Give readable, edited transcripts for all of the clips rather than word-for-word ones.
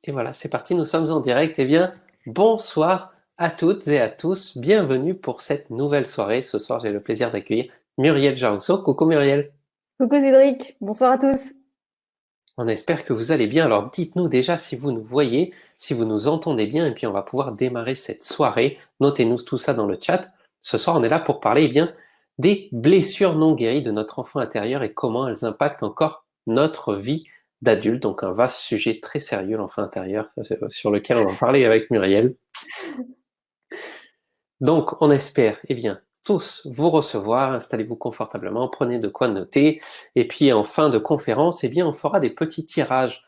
Et voilà, c'est parti, nous sommes en direct. Eh bien, bonsoir à toutes et à tous. Bienvenue pour cette nouvelle soirée. Ce soir, j'ai le plaisir d'accueillir Muriel Jarousseau. Coucou Muriel. Coucou Cédric, bonsoir à tous. On espère que vous allez bien. Alors, dites-nous déjà si vous nous voyez, si vous nous entendez bien, et puis on va pouvoir démarrer cette soirée. Notez-nous tout ça dans le chat. Ce soir, on est là pour parler, eh bien, des blessures non guéries de notre enfant intérieur et comment elles impactent encore notre vie d'adulte. Donc, un vaste sujet très sérieux, l'enfant intérieur, sur lequel on va parler avec Muriel. Donc, on espère, eh bien, tous vous recevoir. Installez-vous confortablement, prenez de quoi noter. Et puis, en fin de conférence, eh bien, on fera des petits tirages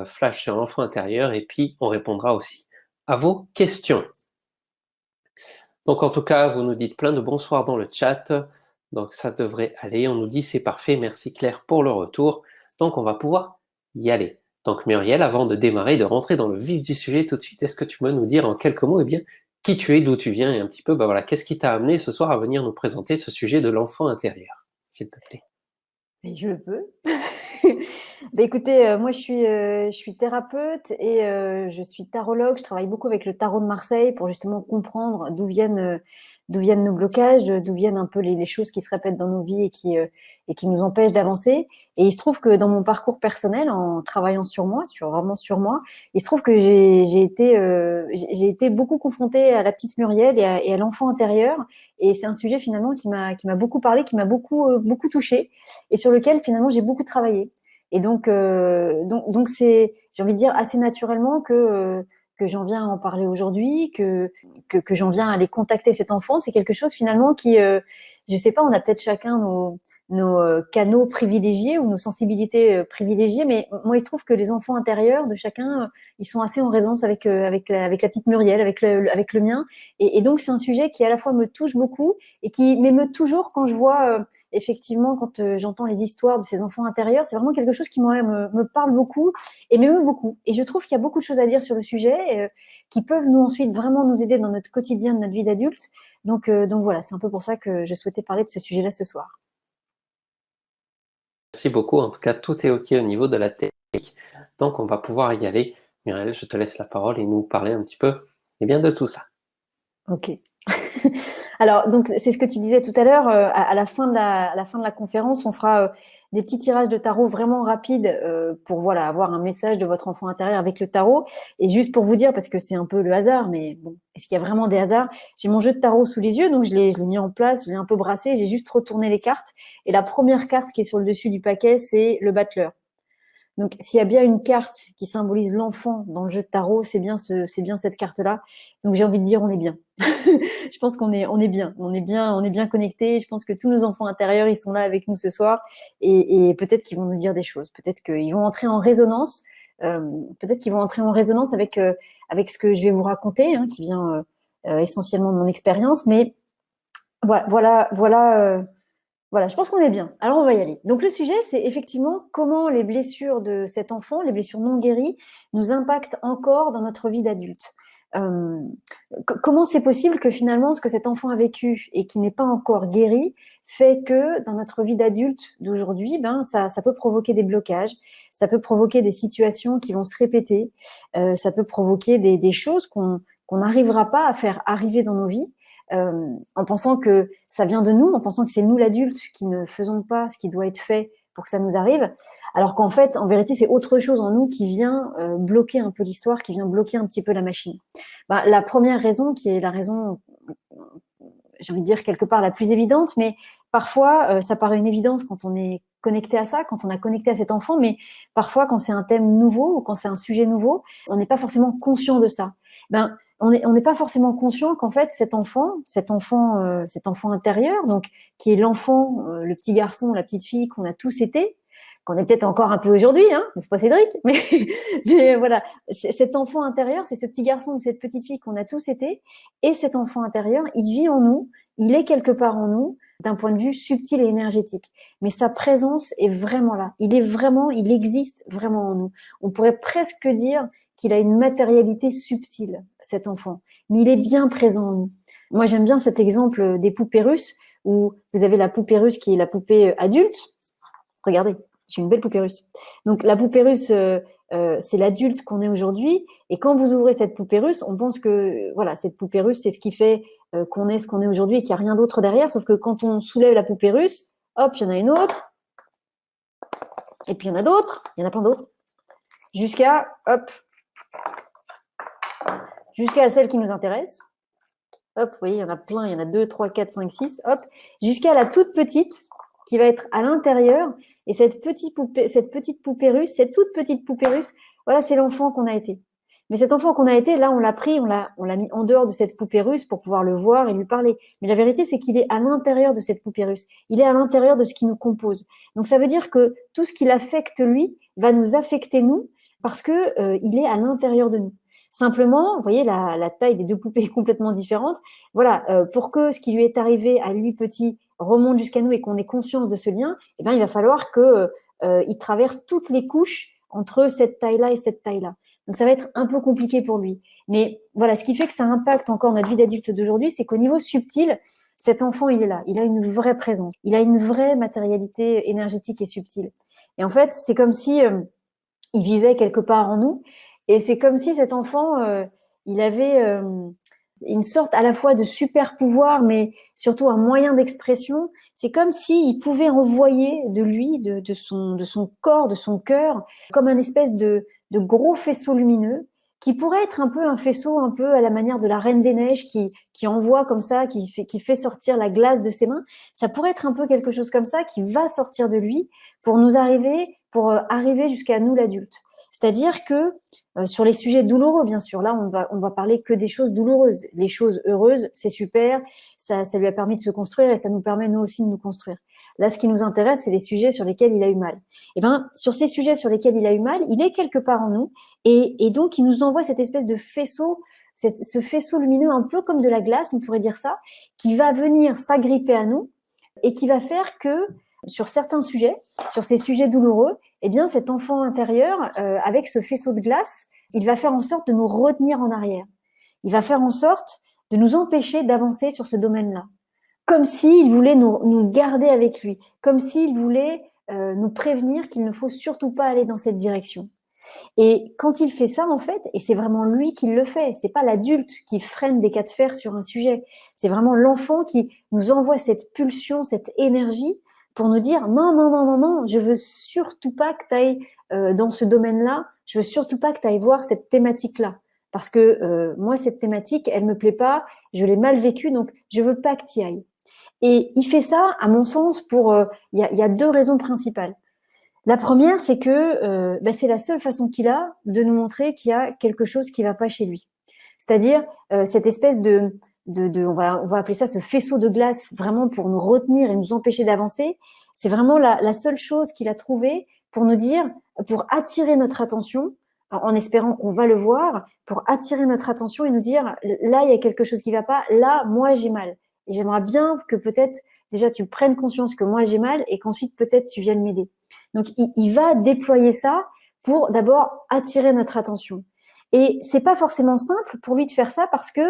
flash sur l'enfant intérieur et puis on répondra aussi à vos questions. Donc, en tout cas, vous nous dites plein de bonsoir dans le chat. Donc, ça devrait aller. On nous dit c'est parfait. Merci Claire pour le retour. Donc, on va pouvoir y aller. Donc, Muriel, avant de démarrer, de rentrer dans le vif du sujet tout de suite, est-ce que tu peux nous dire en quelques mots, eh bien, qui tu es, d'où tu viens et un petit peu, bah voilà, qu'est-ce qui t'a amené ce soir à venir nous présenter ce sujet de l'enfant intérieur, s'il te plaît. Et je peux. Bah, écoutez, moi je suis thérapeute et je suis tarologue. Je travaille beaucoup avec le tarot de Marseille pour justement comprendre d'où viennent nos blocages, d'où viennent un peu les choses qui se répètent dans nos vies et qui nous empêchent d'avancer. Et il se trouve que dans mon parcours personnel, en travaillant sur moi, vraiment sur moi, il se trouve que j'ai été beaucoup confrontée à la petite Muriel et à l'enfant intérieur. Et c'est un sujet finalement qui m'a beaucoup parlé, qui m'a beaucoup touchée et sur lequel finalement j'ai beaucoup travaillé. Et donc c'est, j'ai envie de dire assez naturellement que j'en viens à en parler aujourd'hui, que j'en viens à aller contacter cet enfant. C'est quelque chose finalement qui, je sais pas, on a peut-être chacun nos canaux privilégiés ou nos sensibilités privilégiées, mais moi il se trouve que les enfants intérieurs de chacun, ils sont assez en résonance avec la petite Muriel, avec le mien. Et donc c'est un sujet qui à la fois me touche beaucoup et qui m'émeut toujours quand je vois effectivement, quand j'entends les histoires de ces enfants intérieurs, c'est vraiment quelque chose qui moi, me parle beaucoup et m'émeut beaucoup. Et je trouve qu'il y a beaucoup de choses à dire sur le sujet qui peuvent nous ensuite vraiment nous aider dans notre quotidien, de notre vie d'adulte. Donc voilà, c'est un peu pour ça que je souhaitais parler de ce sujet-là ce soir. Merci beaucoup. En tout cas, tout est OK au niveau de la technique. Donc, on va pouvoir y aller. Muriel, je te laisse la parole et nous parler un petit peu, eh bien, de tout ça. Ok. Alors, donc, c'est ce que tu disais tout à l'heure. À la fin à la fin de la conférence, on fera des petits tirages de tarot vraiment rapides pour voilà avoir un message de votre enfant intérieur avec le tarot. Et juste pour vous dire, parce que c'est un peu le hasard, mais bon, est-ce qu'il y a vraiment des hasards? J'ai mon jeu de tarot sous les yeux, donc je l'ai mis en place, je l'ai un peu brassé, j'ai juste retourné les cartes. Et la première carte qui est sur le dessus du paquet, c'est le battleur. Donc, s'il y a bien une carte qui symbolise l'enfant dans le jeu de tarot, c'est bien cette carte-là. Donc, j'ai envie de dire, on est bien. Je pense on est bien, on est bien connectés. Je pense que tous nos enfants intérieurs, ils sont là avec nous ce soir et peut-être qu'ils vont nous dire des choses. Peut-être qu'ils vont entrer en résonance. Peut-être qu'ils vont entrer en résonance avec ce que je vais vous raconter, hein, qui vient essentiellement de mon expérience. Mais voilà, je pense qu'on est bien. Alors, on va y aller. Donc, le sujet, c'est effectivement comment les blessures de cet enfant, les blessures non guéries, nous impactent encore dans notre vie d'adulte. Euh, Comment c'est possible que finalement, ce que cet enfant a vécu et qui n'est pas encore guéri, fait que dans notre vie d'adulte d'aujourd'hui, ben, ça peut provoquer des blocages, ça peut provoquer des situations qui vont se répéter, ça peut provoquer des choses qu'on n'arrivera pas à faire arriver dans nos vies en pensant que ça vient de nous, en pensant que c'est nous l'adulte qui ne faisons pas ce qui doit être fait pour que ça nous arrive, alors qu'en fait, en vérité, c'est autre chose en nous qui vient bloquer un peu l'histoire, qui vient bloquer un petit peu la machine. Ben, la première raison, qui est la raison, j'ai envie de dire quelque part la plus évidente, mais parfois ça paraît une évidence quand on est connecté à ça, quand on a connecté à cet enfant, mais parfois quand c'est un thème nouveau ou quand c'est un sujet nouveau, on n'est pas forcément conscient de ça. Ben, on n'est pas forcément conscient qu'en fait cet enfant intérieur, donc qui est l'enfant, le petit garçon, la petite fille qu'on a tous été, qu'on est peut-être encore un peu aujourd'hui, hein, n'est-ce pas Cédric? Mais voilà, cet enfant intérieur, c'est ce petit garçon ou cette petite fille qu'on a tous été, et cet enfant intérieur, il vit en nous, il est quelque part en nous, d'un point de vue subtil et énergétique. Mais sa présence est vraiment là. Il existe vraiment en nous. On pourrait presque dire qu'il a une matérialité subtile, cet enfant. Mais il est bien présent en nous. Moi, j'aime bien cet exemple des poupées russes, où vous avez la poupée russe qui est la poupée adulte. Regardez, J'ai une belle poupée russe. Donc, la poupée russe, c'est l'adulte qu'on est aujourd'hui. Et quand vous ouvrez cette poupée russe, on pense que voilà, cette poupée russe, c'est ce qui fait qu'on est ce qu'on est aujourd'hui et qu'il n'y a rien d'autre derrière. Sauf que quand on soulève la poupée russe, hop, il y en a une autre. Et puis, il y en a d'autres. Il y en a plein d'autres. Jusqu'à, hop, jusqu'à celle qui nous intéresse. Hop, vous voyez, il y en a plein. Il y en a 2, 3, 4, 5, 6. Hop, jusqu'à la toute petite qui va être à l'intérieur. Et cette petite poupée russe, cette toute petite poupée russe, voilà, c'est l'enfant qu'on a été. Mais cet enfant qu'on a été, là, on l'a pris, on l'a mis en dehors de cette poupée russe pour pouvoir le voir et lui parler. Mais la vérité, c'est qu'il est à l'intérieur de cette poupée russe. Il est à l'intérieur de ce qui nous compose. Donc, ça veut dire que tout ce qui l'affecte, lui, va nous affecter, nous, parce que il est à l'intérieur de nous. Simplement, vous voyez, la taille des deux poupées est complètement différente. Voilà, pour que ce qui lui est arrivé à lui petit remonte jusqu'à nous et qu'on ait conscience de ce lien, eh bien, il va falloir que il traverse toutes les couches entre cette taille-là et cette taille-là. Donc, ça va être un peu compliqué pour lui. Mais voilà, ce qui fait que ça impacte encore notre vie d'adulte d'aujourd'hui, c'est qu'au niveau subtil, cet enfant, il est là. Il a une vraie présence. Il a une vraie matérialité énergétique et subtile. Et en fait, c'est comme si il vivait quelque part en nous. Et c'est comme si cet enfant, il avait une sorte à la fois de super pouvoir, mais surtout un moyen d'expression. C'est comme s'il pouvait envoyer de lui, de son corps, de son cœur, comme un espèce de gros faisceau lumineux, qui pourrait être un peu un faisceau un peu à la manière de la Reine des Neiges, qui envoie comme ça, qui fait sortir la glace de ses mains. Ça pourrait être un peu quelque chose comme ça qui va sortir de lui pour arriver jusqu'à nous l'adulte. C'est-à-dire que sur les sujets douloureux, bien sûr, là, on va parler que des choses douloureuses. Les choses heureuses, c'est super, ça lui a permis de se construire et ça nous permet, nous aussi, de nous construire. Là, ce qui nous intéresse, c'est les sujets sur lesquels il a eu mal. Et ben, sur ces sujets sur lesquels il a eu mal, il est quelque part en nous et donc, il nous envoie cette espèce de faisceau, ce faisceau lumineux, un peu comme de la glace, on pourrait dire ça, qui va venir s'agripper à nous et qui va faire que, sur certains sujets, sur ces sujets douloureux, eh bien, cet enfant intérieur, avec ce faisceau de glace, il va faire en sorte de nous retenir en arrière. Il va faire en sorte de nous empêcher d'avancer sur ce domaine-là. Comme s'il voulait nous garder avec lui. Comme s'il voulait nous prévenir qu'il ne faut surtout pas aller dans cette direction. Et quand il fait ça, en fait, et c'est vraiment lui qui le fait, c'est pas l'adulte qui freine des cas de fer sur un sujet. C'est vraiment l'enfant qui nous envoie cette pulsion, cette énergie pour nous dire non, non, non, non, non, je veux surtout pas que tu ailles dans ce domaine-là, je veux surtout pas que tu ailles voir cette thématique-là. Parce que moi, cette thématique, elle me plaît pas, je l'ai mal vécue, donc je veux pas que tu y ailles. Et il fait ça, à mon sens, il y a deux raisons principales. La première, c'est que c'est la seule façon qu'il a de nous montrer qu'il y a quelque chose qui va pas chez lui. C'est-à-dire cette espèce on va appeler ça ce faisceau de glace, vraiment pour nous retenir et nous empêcher d'avancer. C'est vraiment la seule chose qu'il a trouvée pour nous dire, pour attirer notre attention, en espérant qu'on va le voir, pour attirer notre attention et nous dire, là, il y a quelque chose qui va pas, là, moi, j'ai mal. Et j'aimerais bien que peut-être, déjà, tu prennes conscience que moi, j'ai mal et qu'ensuite, peut-être, tu viennes m'aider. Donc, il va déployer ça pour d'abord attirer notre attention. Et c'est pas forcément simple pour lui de faire ça parce que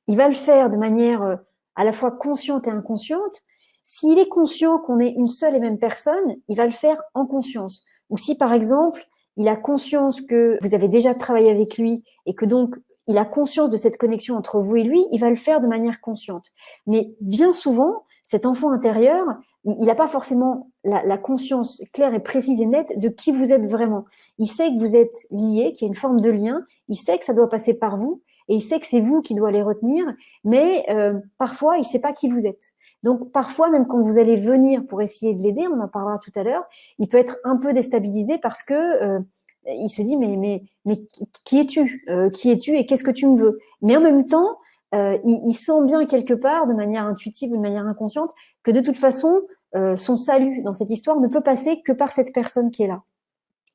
il va le faire de manière à la fois consciente et inconsciente. S'il est conscient qu'on est une seule et même personne, il va le faire en conscience. Ou si, par exemple, il a conscience que vous avez déjà travaillé avec lui et que donc il a conscience de cette connexion entre vous et lui, il va le faire de manière consciente. Mais bien souvent, cet enfant intérieur, il n'a pas forcément la conscience claire et précise et nette de qui vous êtes vraiment. Il sait que vous êtes liés, qu'il y a une forme de lien, il sait que ça doit passer par vous, et il sait que c'est vous qui doit les retenir, mais parfois, il ne sait pas qui vous êtes. Donc, parfois, même quand vous allez venir pour essayer de l'aider, on en parlera tout à l'heure, il peut être un peu déstabilisé parce que il se dit, mais qui es-tu qui es-tu et qu'est-ce que tu me veux? Mais en même temps, il sent bien quelque part, de manière intuitive ou de manière inconsciente, que de toute façon, son salut dans cette histoire ne peut passer que par cette personne qui est là.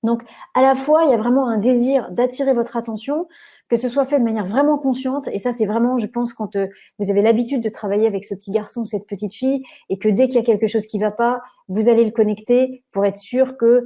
Donc, à la fois, il y a vraiment un désir d'attirer votre attention, que ce soit fait de manière vraiment consciente. Et ça, c'est vraiment, je pense, quand vous avez l'habitude de travailler avec ce petit garçon ou cette petite fille, et que dès qu'il y a quelque chose qui va pas, vous allez le connecter pour être sûr que,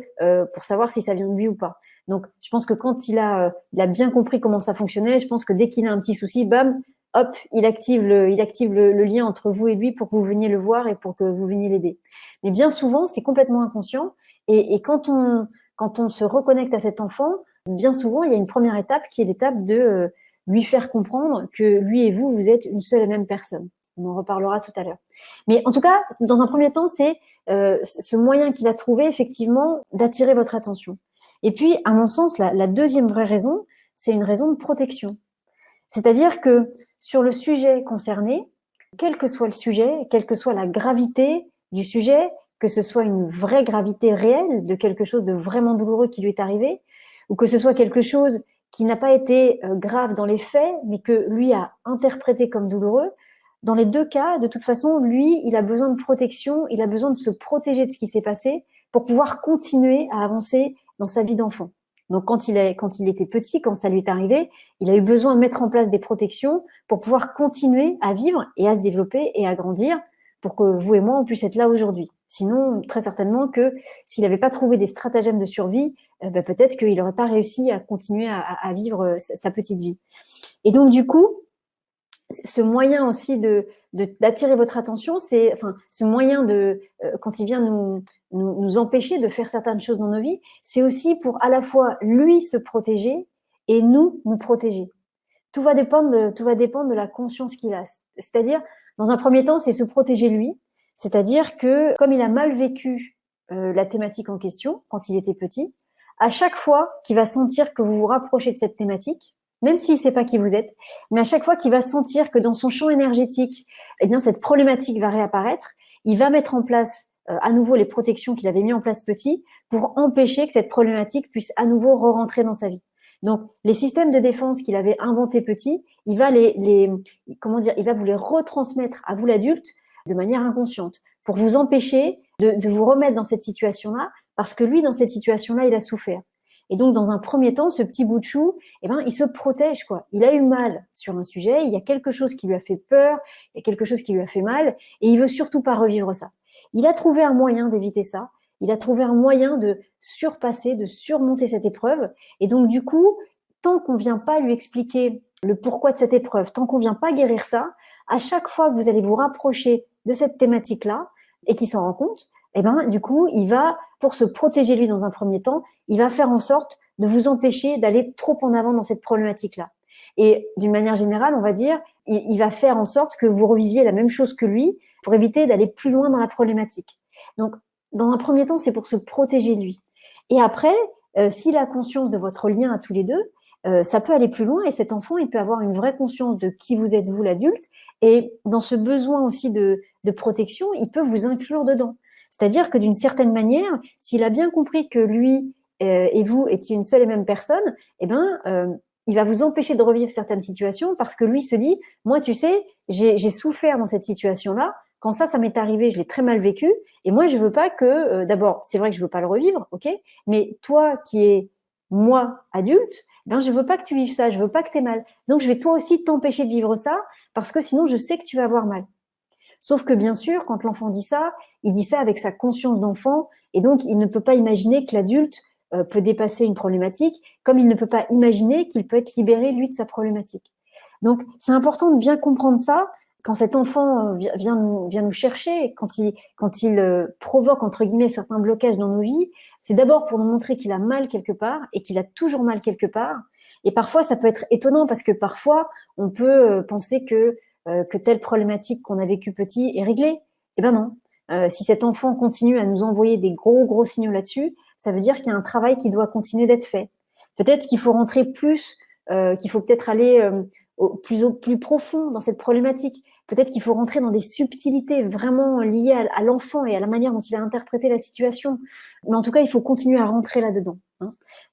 pour savoir si ça vient de lui ou pas. Donc, je pense que quand il a bien compris comment ça fonctionnait, je pense que dès qu'il a un petit souci, bam, hop, il active le lien entre vous et lui pour que vous veniez le voir et pour que vous veniez l'aider. Mais bien souvent, c'est complètement inconscient. Et quand on se reconnecte à cet enfant, bien souvent, il y a une première étape qui est l'étape de lui faire comprendre que lui et vous, vous êtes une seule et même personne. On en reparlera tout à l'heure. Mais en tout cas, dans un premier temps, c'est ce moyen qu'il a trouvé, effectivement, d'attirer votre attention. Et puis, à mon sens, la deuxième vraie raison, c'est une raison de protection. C'est-à-dire que sur le sujet concerné, quel que soit le sujet, quelle que soit la gravité du sujet, que ce soit une vraie gravité réelle de quelque chose de vraiment douloureux qui lui est arrivé, ou que ce soit quelque chose qui n'a pas été grave dans les faits, mais que lui a interprété comme douloureux, dans les deux cas, de toute façon, lui, il a besoin de protection, il a besoin de se protéger de ce qui s'est passé pour pouvoir continuer à avancer dans sa vie d'enfant. Donc, quand il était petit, quand ça lui est arrivé, il a eu besoin de mettre en place des protections pour pouvoir continuer à vivre et à se développer et à grandir pour que vous et moi, on puisse être là aujourd'hui. Sinon, très certainement que s'il n'avait pas trouvé des stratagèmes de survie, peut-être qu'il n'aurait pas réussi à continuer à vivre sa petite vie. Et donc, du coup, ce moyen aussi d'attirer votre attention, c'est, enfin, ce moyen quand il vient nous empêcher de faire certaines choses dans nos vies, c'est aussi pour à la fois lui se protéger et nous protéger. Tout va dépendre de la conscience qu'il a. C'est-à-dire, dans un premier temps, c'est se protéger lui. C'est-à-dire que, comme il a mal vécu la thématique en question, quand il était petit, à chaque fois qu'il va sentir que vous vous rapprochez de cette thématique, même s'il ne sait pas qui vous êtes, mais à chaque fois qu'il va sentir que dans son champ énergétique, eh bien, cette problématique va réapparaître, il va mettre en place à nouveau les protections qu'il avait mis en place petit pour empêcher que cette problématique puisse à nouveau re-rentrer dans sa vie. Donc, les systèmes de défense qu'il avait inventés petit, il va il va vous les retransmettre à vous l'adulte de manière inconsciente pour vous empêcher de vous remettre dans cette situation-là parce que lui, dans cette situation-là, il a souffert. Et donc, dans un premier temps, ce petit bout de chou, eh ben, il se protège, quoi. Il a eu mal sur un sujet, il y a quelque chose qui lui a fait peur, il y a quelque chose qui lui a fait mal, et il veut surtout pas revivre ça. Il a trouvé un moyen d'éviter ça. Il a trouvé un moyen de surpasser, de surmonter cette épreuve. Et donc, du coup, tant qu'on vient pas lui expliquer le pourquoi de cette épreuve, tant qu'on vient pas guérir ça, à chaque fois que vous allez vous rapprocher de cette thématique-là et qu'il s'en rend compte, eh ben, du coup, il va, pour se protéger lui dans un premier temps, il va faire en sorte de vous empêcher d'aller trop en avant dans cette problématique-là. Et d'une manière générale, on va dire, il va faire en sorte que vous reviviez la même chose que lui pour éviter d'aller plus loin dans la problématique. Donc, dans un premier temps, c'est pour se protéger lui. Et après, s'il a conscience de votre lien à tous les deux, ça peut aller plus loin et cet enfant, il peut avoir une vraie conscience de qui vous êtes, vous l'adulte, et dans ce besoin aussi de protection, il peut vous inclure dedans. C'est-à-dire que d'une certaine manière, s'il a bien compris que lui et vous étiez une seule et même personne, eh ben, il va vous empêcher de revivre certaines situations parce que lui se dit, moi, tu sais, j'ai souffert dans cette situation-là. Quand ça m'est arrivé, je l'ai très mal vécu. Et moi, je veux pas que, d'abord, c'est vrai que je veux pas le revivre, ok. Mais toi, qui es moi adulte, ben, je veux pas que tu vives ça. Je veux pas que tu aies mal. Donc, je vais toi aussi t'empêcher de vivre ça parce que sinon, je sais que tu vas avoir mal. Sauf que bien sûr, quand l'enfant dit ça, il dit ça avec sa conscience d'enfant et donc il ne peut pas imaginer que l'adulte peut dépasser une problématique, comme il ne peut pas imaginer qu'il peut être libéré, lui, de sa problématique. Donc, c'est important de bien comprendre ça quand cet enfant vient nous chercher, quand il provoque, entre guillemets, certains blocages dans nos vies, c'est d'abord pour nous montrer qu'il a mal quelque part et qu'il a toujours mal quelque part. Et parfois, ça peut être étonnant parce que parfois, on peut penser que telle problématique qu'on a vécue petit est réglée. Eh ben non. Si cet enfant continue à nous envoyer des gros signaux là-dessus, ça veut dire qu'il y a un travail qui doit continuer d'être fait. Peut-être qu'il faut rentrer plus, qu'il faut peut-être aller au plus profond dans cette problématique. Peut-être qu'il faut rentrer dans des subtilités vraiment liées à l'enfant et à la manière dont il a interprété la situation. Mais en tout cas, il faut continuer à rentrer là-dedans.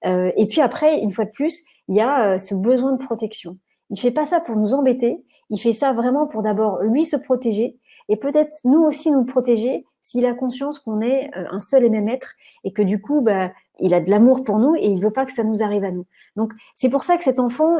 Et puis après, une fois de plus, il y a ce besoin de protection. Il fait pas ça pour nous embêter. Il fait ça vraiment pour d'abord lui se protéger et peut-être nous aussi nous protéger s'il a conscience qu'on est un seul et même être et que du coup, il a de l'amour pour nous et il veut pas que ça nous arrive à nous. Donc, c'est pour ça que cet enfant,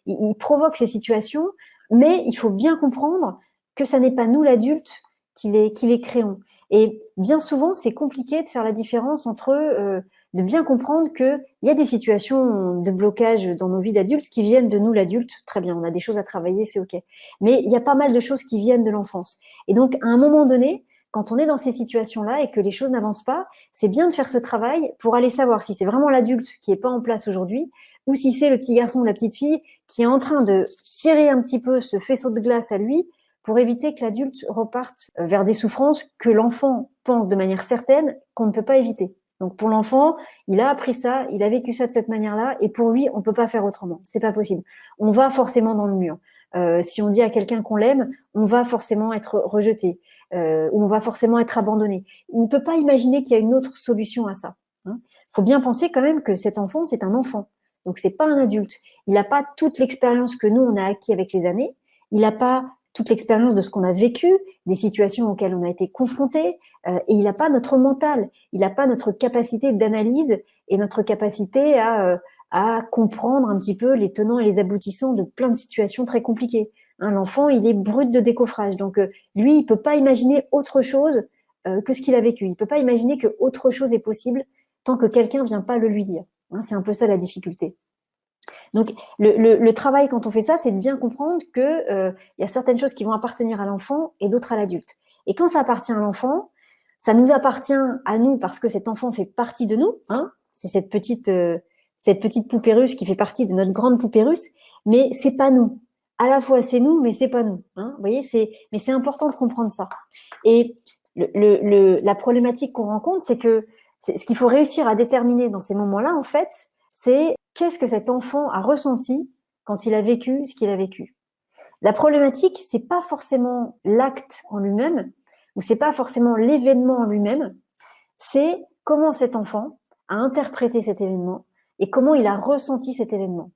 il provoque ces situations, mais il faut bien comprendre que ça n'est pas nous l'adulte qui les créons. Et bien souvent, c'est compliqué de faire la différence entre de bien comprendre qu'il y a des situations de blocage dans nos vies d'adultes qui viennent de nous l'adulte. Très bien, on a des choses à travailler, c'est OK. Mais il y a pas mal de choses qui viennent de l'enfance. Et donc, à un moment donné, quand on est dans ces situations-là et que les choses n'avancent pas, c'est bien de faire ce travail pour aller savoir si c'est vraiment l'adulte qui est pas en place aujourd'hui ou si c'est le petit garçon ou la petite fille qui est en train de tirer un petit peu ce faisceau de glace à lui pour éviter que l'adulte reparte vers des souffrances que l'enfant pense de manière certaine qu'on ne peut pas éviter. Donc pour l'enfant, il a appris ça, il a vécu ça de cette manière-là, et pour lui, on peut pas faire autrement. C'est pas possible. On va forcément dans le mur. Si on dit à quelqu'un qu'on l'aime, on va forcément être rejeté, ou on va forcément être abandonné. Il ne peut pas imaginer qu'il y a une autre solution à ça. Il faut bien penser quand même que cet enfant, c'est un enfant. Donc c'est pas un adulte. Il n'a pas toute l'expérience que nous on a acquis avec les années. Il n'a pas toute l'expérience de ce qu'on a vécu, des situations auxquelles on a été confronté, et il n'a pas notre mental, il n'a pas notre capacité d'analyse et notre capacité à comprendre un petit peu les tenants et les aboutissants de plein de situations très compliquées. L'enfant, il est brut de décoffrage, donc lui, il peut pas imaginer autre chose que ce qu'il a vécu. Il peut pas imaginer que autre chose est possible tant que quelqu'un vient pas le lui dire. C'est un peu ça la difficulté. Donc, le travail quand on fait ça, c'est de bien comprendre que y a certaines choses qui vont appartenir à l'enfant et d'autres à l'adulte. Et quand ça appartient à l'enfant, ça nous appartient à nous parce que cet enfant fait partie de nous. C'est cette petite poupée russe qui fait partie de notre grande poupée russe, mais c'est pas nous. À la fois c'est nous, mais c'est pas nous. Vous voyez, mais c'est important de comprendre ça. Et la problématique qu'on rencontre, c'est que ce qu'il faut réussir à déterminer dans ces moments-là, en fait, c'est qu'est-ce que cet enfant a ressenti quand il a vécu ce qu'il a vécu. La problématique, c'est pas forcément l'acte en lui-même, ou c'est pas forcément l'événement en lui-même, c'est comment cet enfant a interprété cet événement et comment il a ressenti cet événement.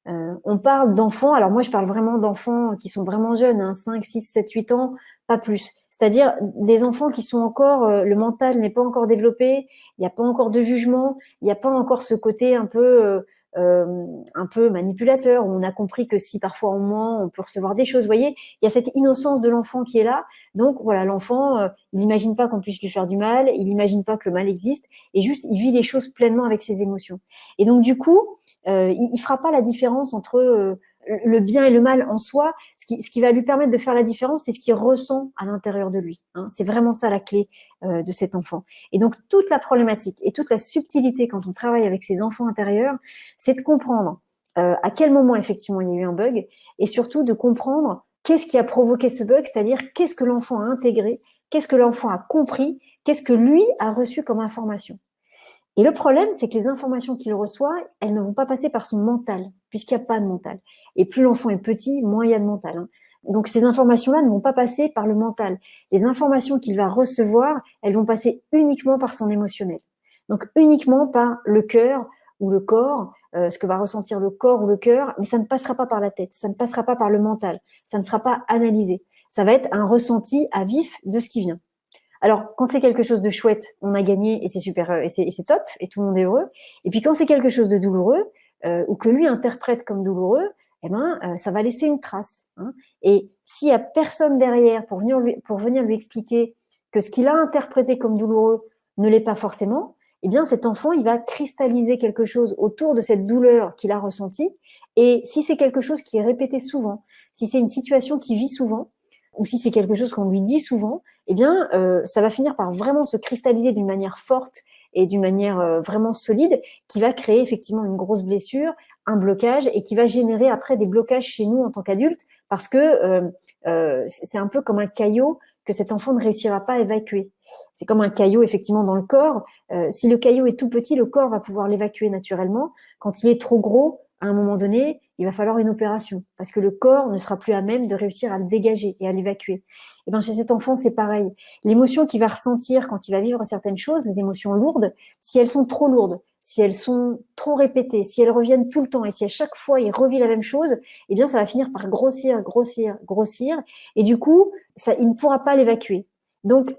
On parle d'enfants, alors moi je parle vraiment d'enfants qui sont vraiment jeunes, 5, 6, 7, 8 ans, pas plus. C'est-à-dire des enfants qui sont encore, le mental n'est pas encore développé, il n'y a pas encore de jugement, il n'y a pas encore ce côté un peu manipulateur, où on a compris que si parfois on ment, on peut recevoir des choses. Vous voyez, il y a cette innocence de l'enfant qui est là. Donc voilà, l'enfant, il n'imagine pas qu'on puisse lui faire du mal, il n'imagine pas que le mal existe, et juste il vit les choses pleinement avec ses émotions. Et donc du coup, il fera pas la différence entre le bien et le mal en soi. Ce qui va lui permettre de faire la différence, c'est ce qu'il ressent à l'intérieur de lui. C'est vraiment ça la clé de cet enfant. Et donc toute la problématique et toute la subtilité quand on travaille avec ses enfants intérieurs, c'est de comprendre à quel moment effectivement il y a eu un bug, et surtout de comprendre qu'est-ce qui a provoqué ce bug, c'est-à-dire qu'est-ce que l'enfant a intégré, qu'est-ce que l'enfant a compris, qu'est-ce que lui a reçu comme information. Et le problème, c'est que les informations qu'il reçoit, elles ne vont pas passer par son mental, puisqu'il n'y a pas de mental. Et plus l'enfant est petit, moins il y a de mental. Donc ces informations-là ne vont pas passer par le mental. Les informations qu'il va recevoir, elles vont passer uniquement par son émotionnel. Donc uniquement par le cœur ou le corps, ce que va ressentir le corps ou le cœur, mais ça ne passera pas par la tête, ça ne passera pas par le mental, ça ne sera pas analysé. Ça va être un ressenti à vif de ce qui vient. Alors, quand c'est quelque chose de chouette, on a gagné et c'est super, et c'est top, et tout le monde est heureux. Et puis quand c'est quelque chose de douloureux, ou que lui interprète comme douloureux, ça va laisser une trace. Et s'il y a personne derrière pour venir lui expliquer que ce qu'il a interprété comme douloureux ne l'est pas forcément, eh bien cet enfant, il va cristalliser quelque chose autour de cette douleur qu'il a ressentie. Et si c'est quelque chose qui est répété souvent, si c'est une situation qu'il vit souvent, ou si c'est quelque chose qu'on lui dit souvent, eh bien, ça va finir par vraiment se cristalliser d'une manière forte et d'une manière vraiment solide, qui va créer effectivement une grosse blessure, un blocage, et qui va générer après des blocages chez nous en tant qu'adultes, parce que c'est un peu comme un caillot que cet enfant ne réussira pas à évacuer. C'est comme un caillot effectivement dans le corps. Si le caillot est tout petit, le corps va pouvoir l'évacuer naturellement. Quand il est trop gros, à un moment donné, il va falloir une opération parce que le corps ne sera plus à même de réussir à le dégager et à l'évacuer. Et bien chez cet enfant, c'est pareil. L'émotion qu'il va ressentir quand il va vivre certaines choses, les émotions lourdes, si elles sont trop lourdes, si elles sont trop répétées, si elles reviennent tout le temps et si à chaque fois il revit la même chose, eh bien ça va finir par grossir, grossir, grossir, et du coup, il ne pourra pas l'évacuer. Donc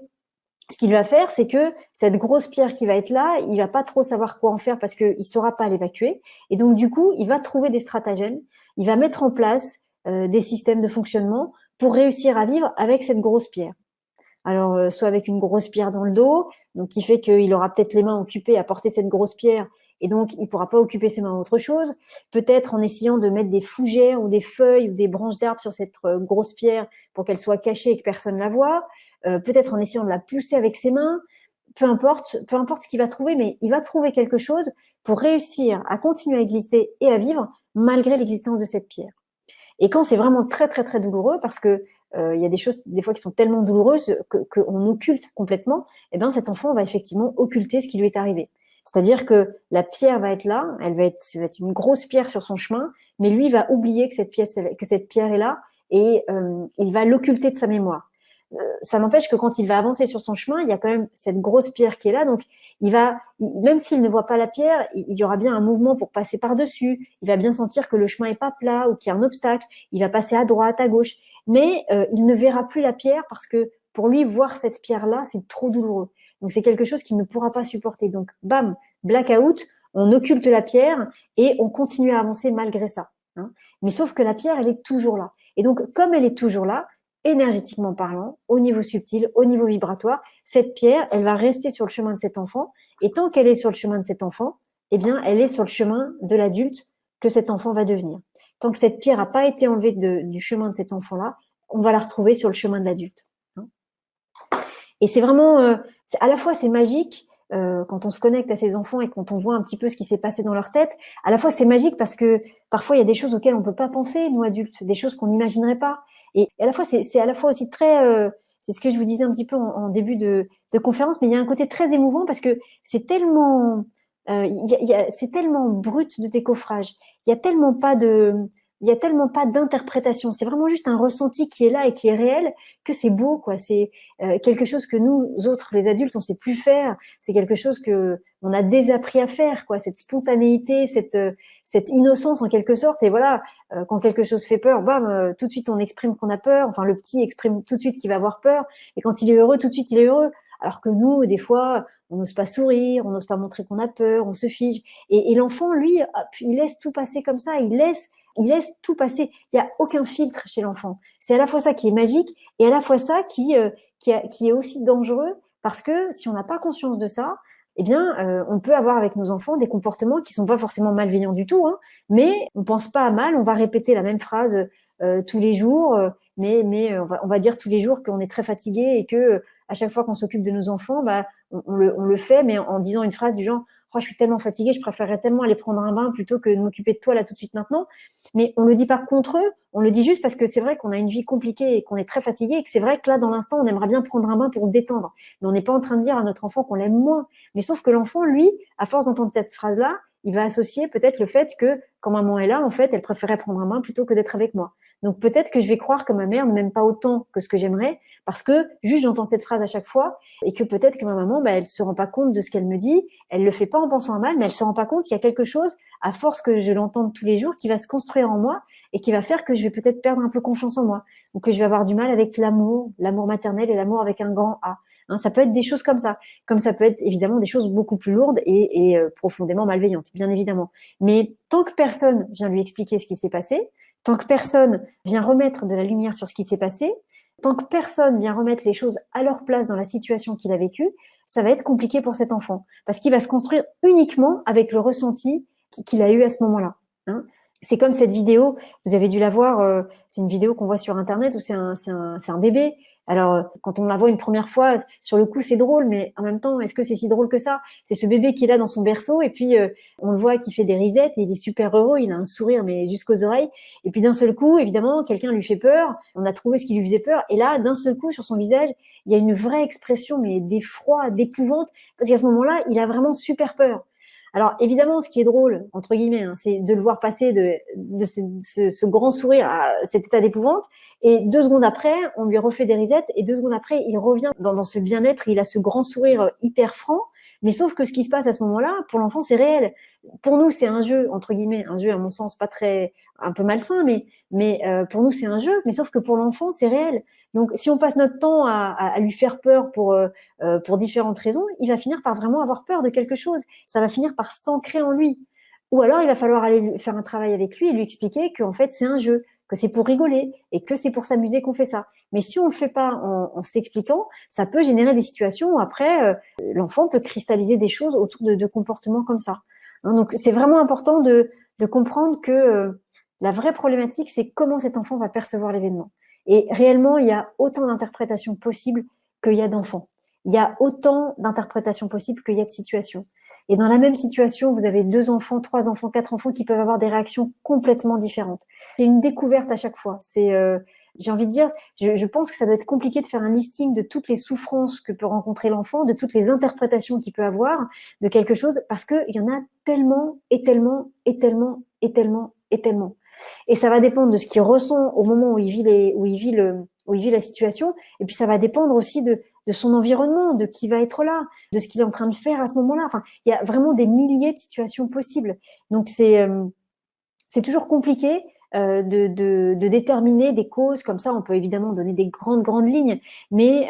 ce qu'il va faire, c'est que cette grosse pierre qui va être là, il va pas trop savoir quoi en faire parce qu'il saura pas l'évacuer. Et donc, du coup, il va trouver des stratagèmes. Il va mettre en place des systèmes de fonctionnement pour réussir à vivre avec cette grosse pierre. Alors, soit avec une grosse pierre dans le dos, donc qui fait qu'il aura peut-être les mains occupées à porter cette grosse pierre et donc il pourra pas occuper ses mains à autre chose. Peut-être en essayant de mettre des fougères ou des feuilles ou des branches d'arbres sur cette grosse pierre pour qu'elle soit cachée et que personne la voie. peut-être en essayant de la pousser avec ses mains, peu importe ce qu'il va trouver, mais il va trouver quelque chose pour réussir à continuer à exister et à vivre malgré l'existence de cette pierre. Et quand c'est vraiment très, très, très douloureux, parce que il y a des choses, des fois, qui sont tellement douloureuses qu'on occulte complètement, eh ben, cet enfant va effectivement occulter ce qui lui est arrivé. C'est-à-dire que la pierre va être là, ça va être une grosse pierre sur son chemin, mais lui va oublier que cette pierre est là et il va l'occulter de sa mémoire. Ça n'empêche que quand il va avancer sur son chemin, il y a quand même cette grosse pierre qui est là, donc même s'il ne voit pas la pierre, il y aura bien un mouvement pour passer par-dessus, il va bien sentir que le chemin est pas plat ou qu'il y a un obstacle, il va passer à droite, à gauche, mais il ne verra plus la pierre parce que pour lui, voir cette pierre-là, c'est trop douloureux. Donc c'est quelque chose qu'il ne pourra pas supporter. Donc bam, blackout, on occulte la pierre et on continue à avancer malgré ça. Hein. Mais sauf que la pierre, elle est toujours là. Et donc comme elle est toujours là, énergétiquement parlant, au niveau subtil, au niveau vibratoire, cette pierre, elle va rester sur le chemin de cet enfant. Et tant qu'elle est sur le chemin de cet enfant, eh bien, elle est sur le chemin de l'adulte que cet enfant va devenir. Tant que cette pierre n'a pas été enlevée du chemin de cet enfant-là, on va la retrouver sur le chemin de l'adulte. Et c'est vraiment, à la fois c'est magique quand on se connecte à ces enfants et quand on voit un petit peu ce qui s'est passé dans leur tête. À la fois c'est magique parce que parfois il y a des choses auxquelles on peut pas penser nous adultes, des choses qu'on n'imaginerait pas. Et à la fois c'est à la fois aussi très, c'est ce que je vous disais un petit peu en début de conférence, mais il y a un côté très émouvant parce que c'est tellement, c'est tellement brut de décoffrage. Il y a tellement pas de il y a tellement pas d'interprétation. C'est vraiment juste un ressenti qui est là et qui est réel que c'est beau, quoi. C'est quelque chose que nous autres, les adultes, on sait plus faire. C'est quelque chose que on a désappris à faire, quoi. Cette spontanéité, cette innocence en quelque sorte. Et voilà, quand quelque chose fait peur, bam, tout de suite on exprime qu'on a peur. Enfin, le petit exprime tout de suite qu'il va avoir peur. Et quand il est heureux, tout de suite il est heureux. Alors que nous, des fois, on n'ose pas sourire, on n'ose pas montrer qu'on a peur, on se fige. Et l'enfant, lui, il laisse tout passer comme ça. Il laisse tout passer. Il n'y a aucun filtre chez l'enfant. C'est à la fois ça qui est magique et à la fois ça qui est aussi dangereux parce que si on n'a pas conscience de ça, eh bien, on peut avoir avec nos enfants des comportements qui sont pas forcément malveillants du tout, hein, mais on pense pas à mal. On va répéter la même phrase tous les jours, mais on va dire tous les jours qu'on est très fatigué et que à chaque fois qu'on s'occupe de nos enfants, bah, on le fait, mais en disant une phrase du genre oh, je suis tellement fatiguée, je préférerais tellement aller prendre un bain plutôt que de m'occuper de toi là tout de suite maintenant. Mais on le dit pas contre eux, on le dit juste parce que c'est vrai qu'on a une vie compliquée et qu'on est très fatigué et que c'est vrai que là, dans l'instant, on aimerait bien prendre un bain pour se détendre. Mais on n'est pas en train de dire à notre enfant qu'on l'aime moins. Mais sauf que l'enfant, lui, à force d'entendre cette phrase-là, il va associer peut-être le fait que quand maman est là, en fait, elle préférait prendre un bain plutôt que d'être avec moi. Donc peut-être que je vais croire que ma mère ne m'aime pas autant que ce que j'aimerais parce que juste j'entends cette phrase à chaque fois et que peut-être que ma maman, bah, elle se rend pas compte de ce qu'elle me dit, elle le fait pas en pensant à mal, mais elle se rend pas compte qu'il y a quelque chose, à force que je l'entende tous les jours, qui va se construire en moi et qui va faire que je vais peut-être perdre un peu confiance en moi ou que je vais avoir du mal avec l'amour maternel et l'amour avec un grand A. Hein, ça peut être des choses comme ça peut être évidemment des choses beaucoup plus lourdes et profondément malveillantes, bien évidemment. Mais tant que personne vient lui expliquer ce qui s'est passé, tant que personne vient remettre de la lumière sur ce qui s'est passé, tant que personne vient remettre les choses à leur place dans la situation qu'il a vécue, ça va être compliqué pour cet enfant parce qu'il va se construire uniquement avec le ressenti qu'il a eu à ce moment-là. Hein. C'est comme cette vidéo, vous avez dû la voir, c'est une vidéo qu'on voit sur Internet où c'est un bébé. Alors, quand on la voit une première fois, sur le coup, c'est drôle, mais en même temps, est-ce que c'est si drôle que ça? C'est ce bébé qui est là dans son berceau, et puis on le voit qui fait des risettes, et il est super heureux, il a un sourire, mais jusqu'aux oreilles. Et puis d'un seul coup, évidemment, quelqu'un lui fait peur, on a trouvé ce qui lui faisait peur, et là, d'un seul coup, sur son visage, il y a une vraie expression, mais d'effroi, d'épouvante, parce qu'à ce moment-là, il a vraiment super peur. Alors évidemment, ce qui est drôle, entre guillemets, hein, c'est de le voir passer de ce grand sourire à cet état d'épouvante. Et 2 secondes après, on lui refait des risettes. Et 2 secondes après, il revient dans ce bien-être. Il a ce grand sourire hyper franc. Mais sauf que ce qui se passe à ce moment-là, pour l'enfant, c'est réel. Pour nous, c'est un jeu, entre guillemets, un jeu à mon sens pas très, un peu malsain, mais pour nous, c'est un jeu. Mais sauf que pour l'enfant, c'est réel. Donc, si on passe notre temps à lui faire peur pour différentes raisons, il va finir par vraiment avoir peur de quelque chose. Ça va finir par s'ancrer en lui. Ou alors, il va falloir aller faire un travail avec lui et lui expliquer qu'en fait, c'est un jeu, que c'est pour rigoler et que c'est pour s'amuser qu'on fait ça. Mais si on le fait pas en s'expliquant, ça peut générer des situations où après, l'enfant peut cristalliser des choses autour de comportements comme ça. Hein, donc, c'est vraiment important de comprendre que la vraie problématique, c'est comment cet enfant va percevoir l'événement. Et réellement, il y a autant d'interprétations possibles qu'il y a d'enfants. Il y a autant d'interprétations possibles qu'il y a de situations. Et dans la même situation, vous avez 2 enfants, 3 enfants, 4 enfants qui peuvent avoir des réactions complètement différentes. C'est une découverte à chaque fois. J'ai envie de dire, je pense que ça doit être compliqué de faire un listing de toutes les souffrances que peut rencontrer l'enfant, de toutes les interprétations qu'il peut avoir de quelque chose, parce qu'il y en a tellement, et tellement, et tellement, et tellement, et tellement. Et ça va dépendre de ce qu'il ressent au moment où il vit la situation. Et puis ça va dépendre aussi de son environnement, de qui va être là, de ce qu'il est en train de faire à ce moment-là. Enfin, il y a vraiment des milliers de situations possibles. Donc c'est toujours compliqué de déterminer des causes comme ça. On peut évidemment donner des grandes lignes, mais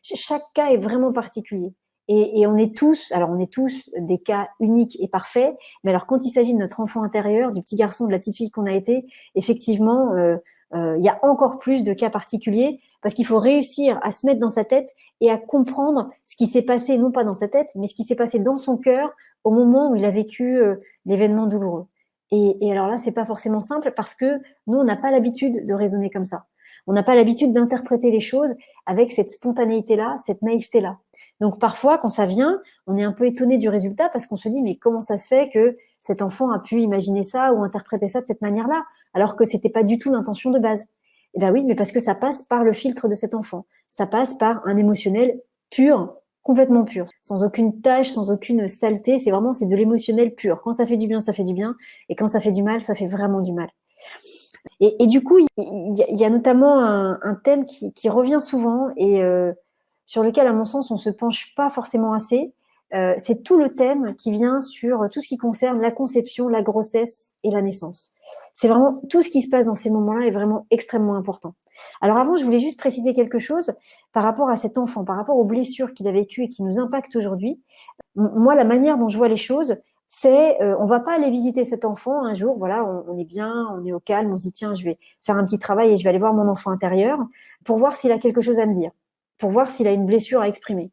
chaque cas est vraiment particulier. Et on est tous des cas uniques et parfaits, mais alors quand il s'agit de notre enfant intérieur, du petit garçon, de la petite fille qu'on a été, effectivement, il y a encore plus de cas particuliers parce qu'il faut réussir à se mettre dans sa tête et à comprendre ce qui s'est passé, non pas dans sa tête, mais ce qui s'est passé dans son cœur au moment où il a vécu l'événement douloureux. Et alors là, c'est pas forcément simple parce que nous, on n'a pas l'habitude de raisonner comme ça. On n'a pas l'habitude d'interpréter les choses avec cette spontanéité-là, cette naïveté-là. Donc parfois, quand ça vient, on est un peu étonné du résultat parce qu'on se dit mais comment ça se fait que cet enfant a pu imaginer ça ou interpréter ça de cette manière-là, alors que c'était pas du tout l'intention de base. Eh ben oui, mais parce que ça passe par le filtre de cet enfant. Ça passe par un émotionnel pur, complètement pur, sans aucune tâche, sans aucune saleté. C'est de l'émotionnel pur. Quand ça fait du bien, ça fait du bien, et quand ça fait du mal, ça fait vraiment du mal. Et du coup, il y a notamment un thème qui revient souvent et sur lequel, à mon sens, on se penche pas forcément assez. C'est tout le thème qui vient sur tout ce qui concerne la conception, la grossesse et la naissance. C'est vraiment tout ce qui se passe dans ces moments-là est vraiment extrêmement important. Alors avant, je voulais juste préciser quelque chose par rapport à cet enfant, par rapport aux blessures qu'il a vécues et qui nous impactent aujourd'hui. Moi, la manière dont je vois les choses, c'est on va pas aller visiter cet enfant un jour, voilà, on est bien, on est au calme, on se dit tiens, je vais faire un petit travail et je vais aller voir mon enfant intérieur pour voir s'il a quelque chose à me dire, pour voir s'il a une blessure à exprimer.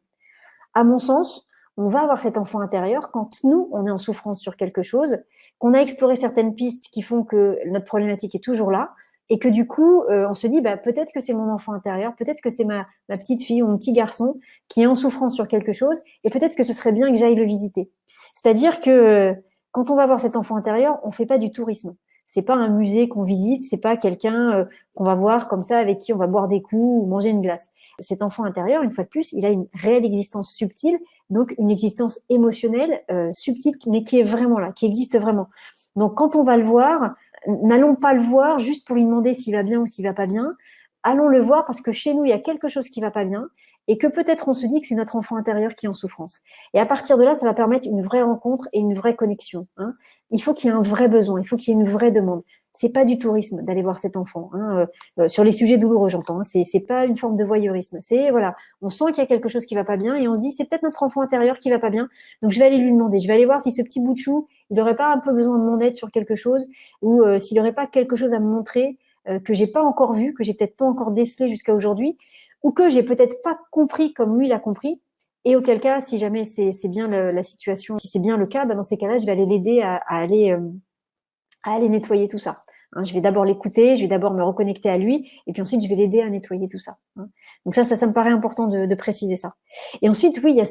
À mon sens, on va avoir cet enfant intérieur quand nous, on est en souffrance sur quelque chose, qu'on a exploré certaines pistes qui font que notre problématique est toujours là, et que du coup, on se dit, bah, peut-être que c'est mon enfant intérieur, peut-être que c'est ma petite fille ou mon petit garçon qui est en souffrance sur quelque chose, et peut-être que ce serait bien que j'aille le visiter. C'est-à-dire que quand on va voir cet enfant intérieur, on fait pas du tourisme. C'est pas un musée qu'on visite, c'est pas quelqu'un qu'on va voir comme ça, avec qui on va boire des coups ou manger une glace. Cet enfant intérieur, une fois de plus, il a une réelle existence subtile, donc une existence émotionnelle subtile, mais qui est vraiment là, qui existe vraiment. Donc quand on va le voir, n'allons pas le voir juste pour lui demander s'il va bien ou s'il va pas bien. Allons le voir parce que chez nous, il y a quelque chose qui va pas bien et que peut-être on se dit que c'est notre enfant intérieur qui est en souffrance. Et à partir de là, ça va permettre une vraie rencontre et une vraie connexion. Hein. Il faut qu'il y ait un vrai besoin, il faut qu'il y ait une vraie demande. C'est pas du tourisme d'aller voir cet enfant. Hein. Sur les sujets douloureux, j'entends. Hein. C'est pas une forme de voyeurisme. C'est voilà, on sent qu'il y a quelque chose qui va pas bien et on se dit c'est peut-être notre enfant intérieur qui va pas bien. Donc je vais aller lui demander. Je vais aller voir si ce petit bout de chou, il n'aurait pas un peu besoin de mon aide sur quelque chose ou s'il n'aurait pas quelque chose à me montrer que j'ai pas encore vu, que j'ai peut-être pas encore décelé jusqu'à aujourd'hui, ou que j'ai peut-être pas compris comme lui l'a compris. Et auquel cas, si jamais c'est bien la situation, si c'est bien le cas, ben dans ces cas-là, je vais aller l'aider à aller nettoyer tout ça. Hein, je vais d'abord l'écouter, je vais d'abord me reconnecter à lui, et puis ensuite je vais l'aider à nettoyer tout ça. Hein. Donc ça me paraît important de préciser ça. Et ensuite, oui, il y a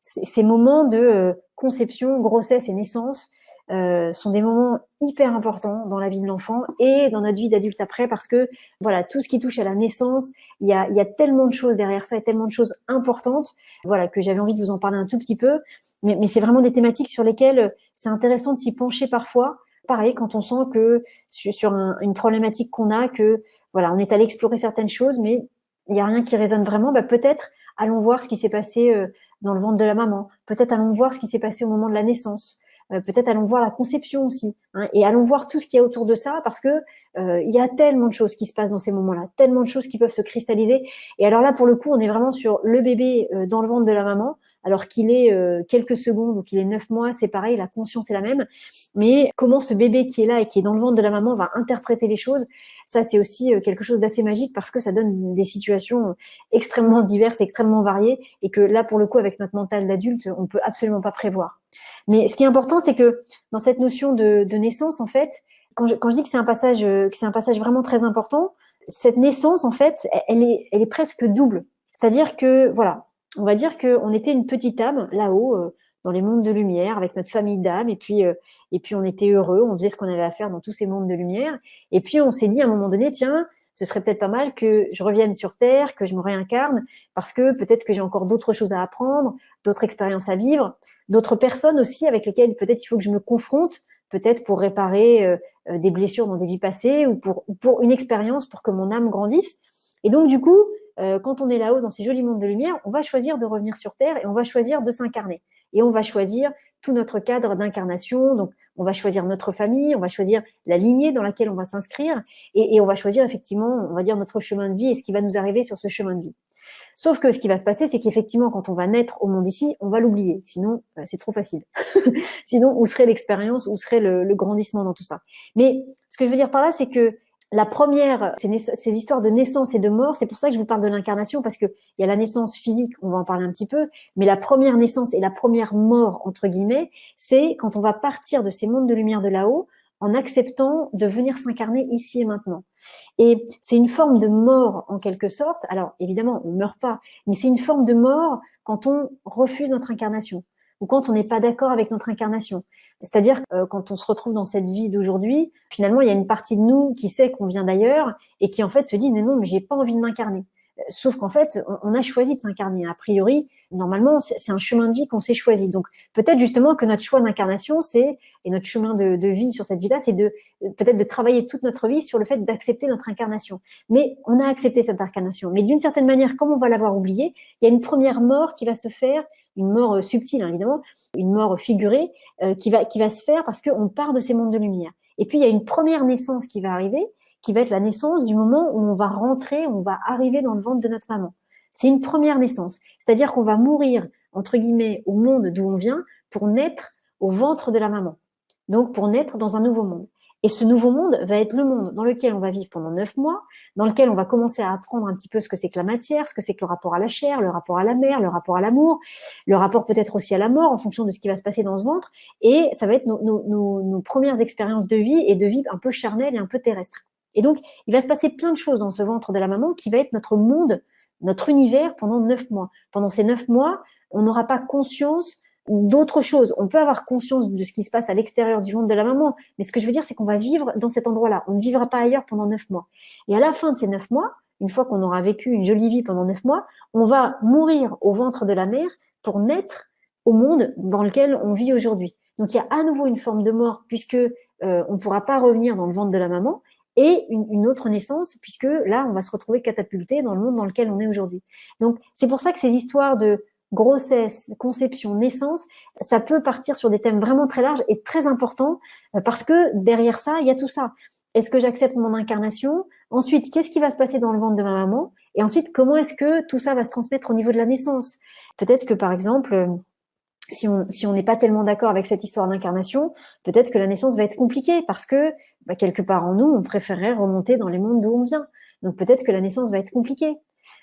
ces moments de conception, grossesse et naissance sont des moments hyper importants dans la vie de l'enfant et dans notre vie d'adulte après, parce que voilà, tout ce qui touche à la naissance, il y a tellement de choses derrière ça et tellement de choses importantes, voilà, que j'avais envie de vous en parler un tout petit peu, mais c'est vraiment des thématiques sur lesquelles c'est intéressant de s'y pencher parfois. Pareil, quand on sent que sur une problématique qu'on a, que voilà, on est allé explorer certaines choses, mais il n'y a rien qui résonne vraiment, bah peut-être allons voir ce qui s'est passé dans le ventre de la maman. Peut-être allons voir ce qui s'est passé au moment de la naissance. Peut-être allons voir la conception aussi. Hein, et allons voir tout ce qu'il y a autour de ça, parce que il y a tellement de choses qui se passent dans ces moments-là, tellement de choses qui peuvent se cristalliser. Et alors là, pour le coup, on est vraiment sur le bébé dans le ventre de la maman, alors qu'il est quelques secondes ou qu'il est 9 mois, c'est pareil, la conscience est la même. Mais comment ce bébé qui est là et qui est dans le ventre de la maman va interpréter les choses, ça c'est aussi quelque chose d'assez magique parce que ça donne des situations extrêmement diverses, extrêmement variées et que là pour le coup avec notre mental d'adulte, on peut absolument pas prévoir. Mais ce qui est important, c'est que dans cette notion de naissance, en fait, quand je dis que c'est un passage vraiment très important, cette naissance en fait, elle est presque double. C'est-à-dire que, voilà, on va dire qu'on était une petite âme là-haut, dans les mondes de lumière, avec notre famille d'âmes, et puis on était heureux, on faisait ce qu'on avait à faire dans tous ces mondes de lumière. Et puis on s'est dit à un moment donné, tiens, ce serait peut-être pas mal que je revienne sur Terre, que je me réincarne, parce que peut-être que j'ai encore d'autres choses à apprendre, d'autres expériences à vivre, d'autres personnes aussi avec lesquelles peut-être il faut que je me confronte, peut-être pour réparer des blessures dans des vies passées, ou pour une expérience, pour que mon âme grandisse. Et donc du coup, quand on est là-haut dans ces jolis mondes de lumière, on va choisir de revenir sur Terre et on va choisir de s'incarner. Et on va choisir tout notre cadre d'incarnation. Donc, on va choisir notre famille, on va choisir la lignée dans laquelle on va s'inscrire et on va choisir effectivement, on va dire, notre chemin de vie et ce qui va nous arriver sur ce chemin de vie. Sauf que ce qui va se passer, c'est qu'effectivement, quand on va naître au monde ici, on va l'oublier. Sinon, c'est trop facile. Sinon, où serait l'expérience, où serait le grandissement dans tout ça? Mais ce que je veux dire par là, c'est que la première, ces histoires de naissance et de mort, c'est pour ça que je vous parle de l'incarnation, parce que il y a la naissance physique, on va en parler un petit peu, mais la première naissance et la première mort, entre guillemets, c'est quand on va partir de ces mondes de lumière de là-haut en acceptant de venir s'incarner ici et maintenant. Et c'est une forme de mort en quelque sorte. Alors évidemment, on ne meurt pas, mais c'est une forme de mort quand on refuse notre incarnation ou quand on n'est pas d'accord avec notre incarnation. C'est-à-dire que quand on se retrouve dans cette vie d'aujourd'hui, finalement, il y a une partie de nous qui sait qu'on vient d'ailleurs et qui en fait se dit non, mais j'ai pas envie de m'incarner. Sauf qu'en fait, on a choisi de s'incarner. A priori, normalement, c'est un chemin de vie qu'on s'est choisi. Donc peut-être justement que notre choix d'incarnation, et notre chemin de vie sur cette vie-là, c'est peut-être de travailler toute notre vie sur le fait d'accepter notre incarnation. Mais on a accepté cette incarnation. Mais d'une certaine manière, comme on va l'avoir oublié, il y a une première mort qui va se faire, une mort subtile évidemment, une mort figurée qui va se faire parce qu'on part de ces mondes de lumière. Et puis il y a une première naissance qui va arriver, qui va être la naissance du moment où on va rentrer, où on va arriver dans le ventre de notre maman. C'est une première naissance, c'est-à-dire qu'on va mourir entre guillemets au monde d'où on vient pour naître au ventre de la maman. Donc pour naître dans un nouveau monde. Et ce nouveau monde va être le monde dans lequel on va vivre pendant 9 mois, dans lequel on va commencer à apprendre un petit peu ce que c'est que la matière, ce que c'est que le rapport à la chair, le rapport à la mère, le rapport à l'amour, le rapport peut-être aussi à la mort en fonction de ce qui va se passer dans ce ventre. Et ça va être nos premières expériences de vie et de vie un peu charnelle et un peu terrestre. Et donc, il va se passer plein de choses dans ce ventre de la maman qui va être notre monde, notre univers pendant 9 mois. Pendant ces 9 mois, on n'aura pas conscience d'autres choses. On peut avoir conscience de ce qui se passe à l'extérieur du ventre de la maman, mais ce que je veux dire, c'est qu'on va vivre dans cet endroit-là. On ne vivra pas ailleurs pendant 9 mois. Et à la fin de ces 9 mois, une fois qu'on aura vécu une jolie vie pendant 9 mois, on va mourir au ventre de la mère pour naître au monde dans lequel on vit aujourd'hui. Donc il y a à nouveau une forme de mort puisque on ne pourra pas revenir dans le ventre de la maman, et une autre naissance, puisque là, on va se retrouver catapulté dans le monde dans lequel on est aujourd'hui. Donc, c'est pour ça que ces histoires de grossesse, conception, naissance, ça peut partir sur des thèmes vraiment très larges et très importants, parce que derrière ça, il y a tout ça. Est-ce que j'accepte mon incarnation? Ensuite, qu'est-ce qui va se passer dans le ventre de ma maman? Et ensuite, comment est-ce que tout ça va se transmettre au niveau de la naissance? Peut-être que, par exemple, si on n'est pas tellement d'accord avec cette histoire d'incarnation, peut-être que la naissance va être compliquée parce que quelque part en nous, on préférerait remonter dans les mondes d'où on vient. Donc peut-être que la naissance va être compliquée.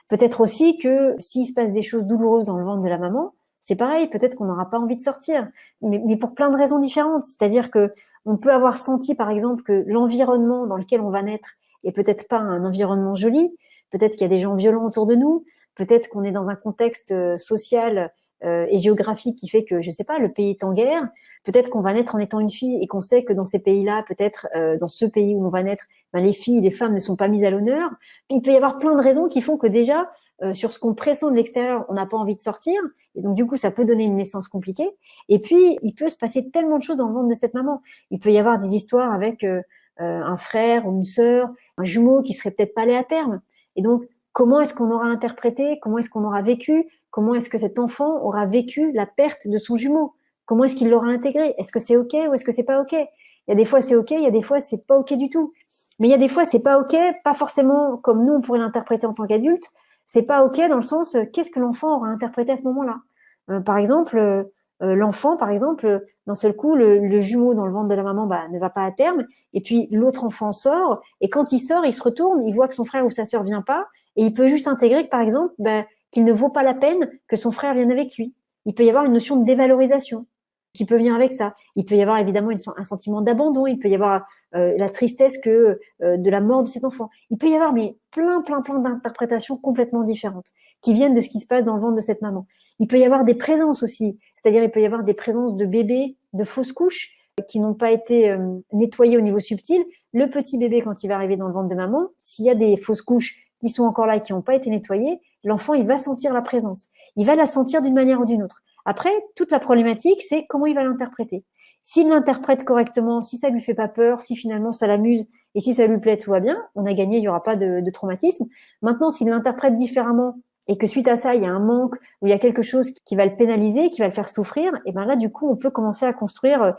Peut-être aussi que s'il se passe des choses douloureuses dans le ventre de la maman, c'est pareil, peut-être qu'on n'aura pas envie de sortir, mais pour plein de raisons différentes. C'est-à-dire que on peut avoir senti, par exemple, que l'environnement dans lequel on va naître est peut-être pas un environnement joli. Peut-être qu'il y a des gens violents autour de nous. Peut-être qu'on est dans un contexte social et géographique qui fait que, je sais pas, le pays est en guerre. Peut-être qu'on va naître en étant une fille et qu'on sait que dans ces pays-là, peut-être dans ce pays où on va naître, les filles et les femmes ne sont pas mises à l'honneur. Il peut y avoir plein de raisons qui font que déjà, sur ce qu'on pressent de l'extérieur, on n'a pas envie de sortir. Et donc, du coup, ça peut donner une naissance compliquée. Et puis, il peut se passer tellement de choses dans le ventre de cette maman. Il peut y avoir des histoires avec un frère ou une sœur, un jumeau qui serait peut-être pas allé à terme. Et donc, comment est-ce qu'on aura interprété, comment est-ce qu'on aura vécu, comment est-ce que cet enfant aura vécu la perte de son jumeau? Comment est-ce qu'il l'aura intégré? Est-ce que c'est OK ou est-ce que c'est pas OK? Il y a des fois c'est OK, il y a des fois c'est pas OK du tout. Mais il y a des fois c'est pas OK, pas forcément comme nous on pourrait l'interpréter en tant qu'adulte. C'est pas OK dans le sens qu'est-ce que l'enfant aura interprété à ce moment-là? Par exemple, l'enfant, par exemple, d'un seul coup, le jumeau dans le ventre de la maman ne va pas à terme, et puis l'autre enfant sort, et quand il sort, il se retourne, il voit que son frère ou sa sœur vient pas, et il peut juste intégrer que, par exemple, qu'il ne vaut pas la peine que son frère vienne avec lui. Il peut y avoir une notion de dévalorisation qui peut venir avec ça. Il peut y avoir évidemment un sentiment d'abandon, il peut y avoir la tristesse que de la mort de cet enfant. Il peut y avoir mais plein d'interprétations complètement différentes qui viennent de ce qui se passe dans le ventre de cette maman. Il peut y avoir des présences aussi, c'est-à-dire il peut y avoir des présences de bébés, de fausses couches qui n'ont pas été nettoyées au niveau subtil. Le petit bébé, quand il va arriver dans le ventre de maman, s'il y a des fausses couches qui sont encore là et qui n'ont pas été nettoyées, l'enfant, il va sentir la présence. Il va la sentir d'une manière ou d'une autre. Après, toute la problématique, c'est comment il va l'interpréter. S'il l'interprète correctement, si ça lui fait pas peur, si finalement ça l'amuse et si ça lui plaît, tout va bien, on a gagné, il y aura pas de traumatisme. Maintenant, s'il l'interprète différemment et que suite à ça, il y a un manque ou il y a quelque chose qui va le pénaliser, qui va le faire souffrir, et ben là, du coup, on peut commencer à construire,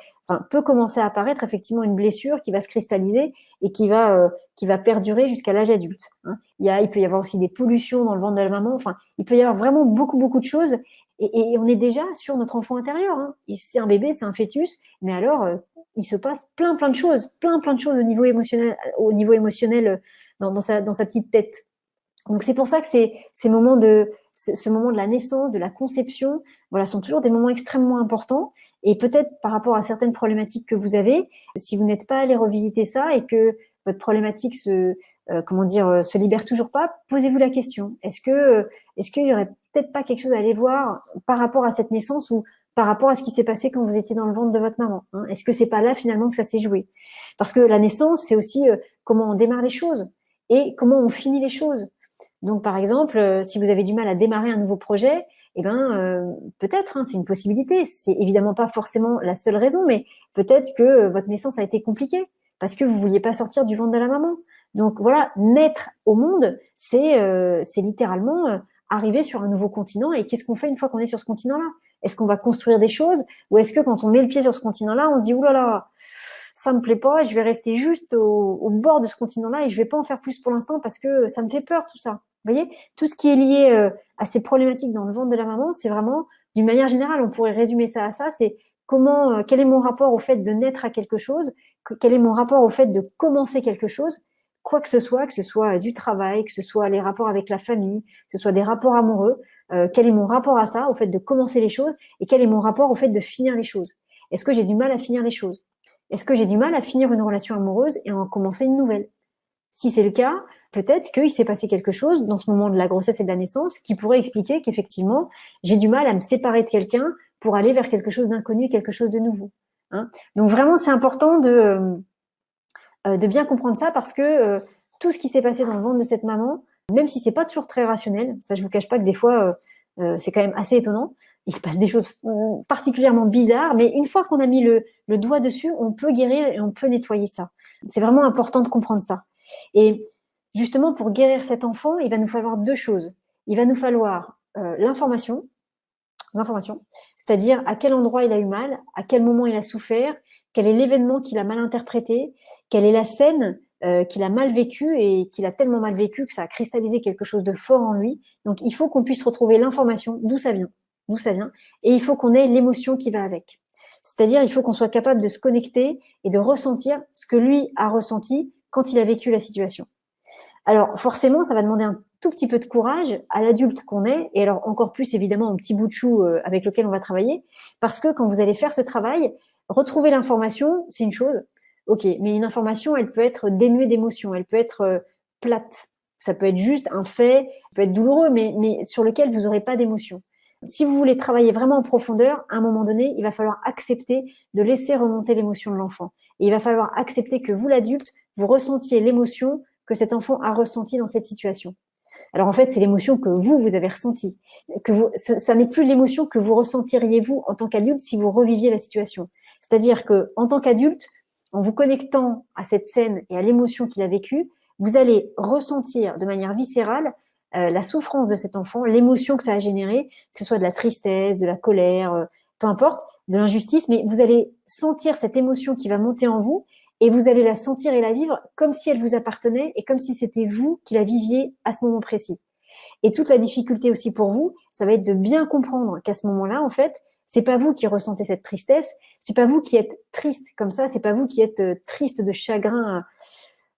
peut commencer à apparaître effectivement une blessure qui va se cristalliser et qui va perdurer jusqu'à l'âge adulte. Hein. Il peut y avoir aussi des pollutions dans le ventre de la maman. Enfin, il peut y avoir vraiment beaucoup de choses. Et on est déjà sur notre enfant intérieur. Hein. C'est un bébé, c'est un fœtus, mais alors il se passe plein de choses, plein de choses au niveau émotionnel dans sa petite tête. Donc c'est pour ça que ce moment de la naissance, de la conception, voilà, sont toujours des moments extrêmement importants. Et peut-être par rapport à certaines problématiques que vous avez, si vous n'êtes pas allé revisiter ça et que votre problématique se libère toujours pas, posez-vous la question. Est-ce qu'il y aurait peut-être pas quelque chose à aller voir par rapport à cette naissance ou par rapport à ce qui s'est passé quand vous étiez dans le ventre de votre maman, hein? Est-ce que c'est pas là finalement que ça s'est joué? Parce que la naissance, c'est aussi comment on démarre les choses et comment on finit les choses. Donc, par exemple, si vous avez du mal à démarrer un nouveau projet, peut-être, hein, c'est une possibilité. C'est évidemment pas forcément la seule raison, mais peut-être que votre naissance a été compliquée parce que vous vouliez pas sortir du ventre de la maman. Donc voilà, naître au monde, c'est littéralement arriver sur un nouveau continent. Et qu'est-ce qu'on fait une fois qu'on est sur ce continent-là? Est-ce qu'on va construire des choses ou est-ce que quand on met le pied sur ce continent-là, on se dit oulala, ça me plaît pas, je vais rester juste au bord de ce continent-là et je vais pas en faire plus pour l'instant parce que ça me fait peur tout ça. Vous voyez, tout ce qui est lié à ces problématiques dans le ventre de la maman, c'est vraiment, d'une manière générale, on pourrait résumer ça à ça, c'est quel est mon rapport au fait de naître à quelque chose, quel est mon rapport au fait de commencer quelque chose, quoi que ce soit du travail, que ce soit les rapports avec la famille, que ce soit des rapports amoureux, quel est mon rapport à ça, au fait de commencer les choses, et quel est mon rapport au fait de finir les choses. Est-ce que j'ai du mal à finir les choses? Est-ce que j'ai du mal à finir une relation amoureuse et à en commencer une nouvelle? Si c'est le cas, peut-être qu'il s'est passé quelque chose dans ce moment de la grossesse et de la naissance qui pourrait expliquer qu'effectivement, j'ai du mal à me séparer de quelqu'un pour aller vers quelque chose d'inconnu, quelque chose de nouveau. Hein. Donc vraiment, c'est important de bien comprendre ça parce que tout ce qui s'est passé dans le ventre de cette maman, même si c'est pas toujours très rationnel, ça je vous cache pas que des fois c'est quand même assez étonnant, il se passe des choses particulièrement bizarres, mais une fois qu'on a mis le doigt dessus, on peut guérir et on peut nettoyer ça. C'est vraiment important de comprendre ça. Et justement, pour guérir cet enfant, il va nous falloir deux choses. Il va nous falloir l'information, c'est-à-dire à quel endroit il a eu mal, à quel moment il a souffert, quel est l'événement qu'il a mal interprété, quelle est la scène qu'il a mal vécue et qu'il a tellement mal vécu que ça a cristallisé quelque chose de fort en lui. Donc, il faut qu'on puisse retrouver l'information, d'où ça vient, et il faut qu'on ait l'émotion qui va avec. C'est-à-dire, il faut qu'on soit capable de se connecter et de ressentir ce que lui a ressenti quand il a vécu la situation. Alors, forcément, ça va demander un tout petit peu de courage à l'adulte qu'on est, et alors encore plus évidemment au petit bout de chou avec lequel on va travailler, parce que quand vous allez faire ce travail, retrouver l'information, c'est une chose, ok, mais une information, elle peut être dénuée d'émotion, elle peut être plate, ça peut être juste un fait, ça peut être douloureux, mais sur lequel vous n'aurez pas d'émotion. Si vous voulez travailler vraiment en profondeur, à un moment donné, il va falloir accepter de laisser remonter l'émotion de l'enfant. Et il va falloir accepter que vous, l'adulte, vous ressentiez l'émotion que cet enfant a ressentie dans cette situation. Alors en fait, c'est l'émotion que vous avez ressentie. Ça n'est plus l'émotion que vous ressentiriez vous en tant qu'adulte si vous reviviez la situation. C'est-à-dire que en tant qu'adulte, en vous connectant à cette scène et à l'émotion qu'il a vécue, vous allez ressentir de manière viscérale la souffrance de cet enfant, l'émotion que ça a généré, que ce soit de la tristesse, de la colère, peu importe, de l'injustice, mais vous allez sentir cette émotion qui va monter en vous et vous allez la sentir et la vivre comme si elle vous appartenait et comme si c'était vous qui la viviez à ce moment précis. Et toute la difficulté aussi pour vous, ça va être de bien comprendre qu'à ce moment-là, en fait, c'est pas vous qui ressentez cette tristesse, c'est pas vous qui êtes triste comme ça, c'est pas vous qui êtes triste de chagrin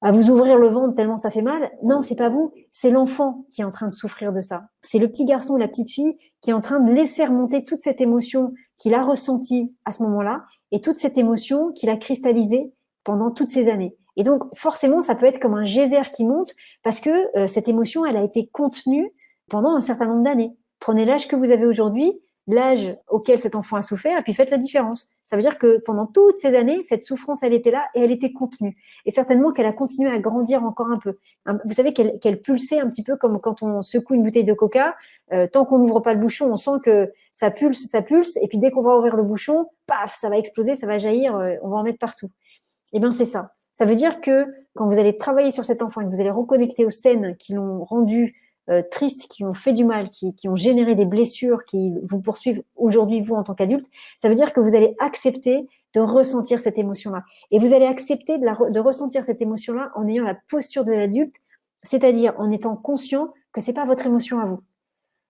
à vous ouvrir le ventre tellement ça fait mal. Non, c'est pas vous, c'est l'enfant qui est en train de souffrir de ça. C'est le petit garçon ou la petite fille qui est en train de laisser remonter toute cette émotion qu'il a ressentie à ce moment-là et toute cette émotion qu'il a cristallisée pendant toutes ces années. Et donc, forcément, ça peut être comme un geyser qui monte parce que cette émotion, elle a été contenue pendant un certain nombre d'années. Prenez l'âge que vous avez aujourd'hui, l'âge auquel cet enfant a souffert, et puis faites la différence. Ça veut dire que pendant toutes ces années, cette souffrance, elle était là et elle était contenue. Et certainement qu'elle a continué à grandir encore un peu. Vous savez qu'elle pulsait un petit peu comme quand on secoue une bouteille de coca. Tant qu'on n'ouvre pas le bouchon, on sent que ça pulse, et puis dès qu'on va ouvrir le bouchon, paf, ça va exploser, ça va jaillir, on va en mettre partout. Eh bien, c'est ça. Ça veut dire que quand vous allez travailler sur cet enfant et que vous allez reconnecter aux scènes qui l'ont rendu tristes, qui ont fait du mal, qui ont généré des blessures, qui vous poursuivent aujourd'hui, vous, en tant qu'adulte, ça veut dire que vous allez accepter de ressentir cette émotion-là. Et vous allez accepter de ressentir cette émotion-là en ayant la posture de l'adulte, c'est-à-dire en étant conscient que c'est pas votre émotion à vous.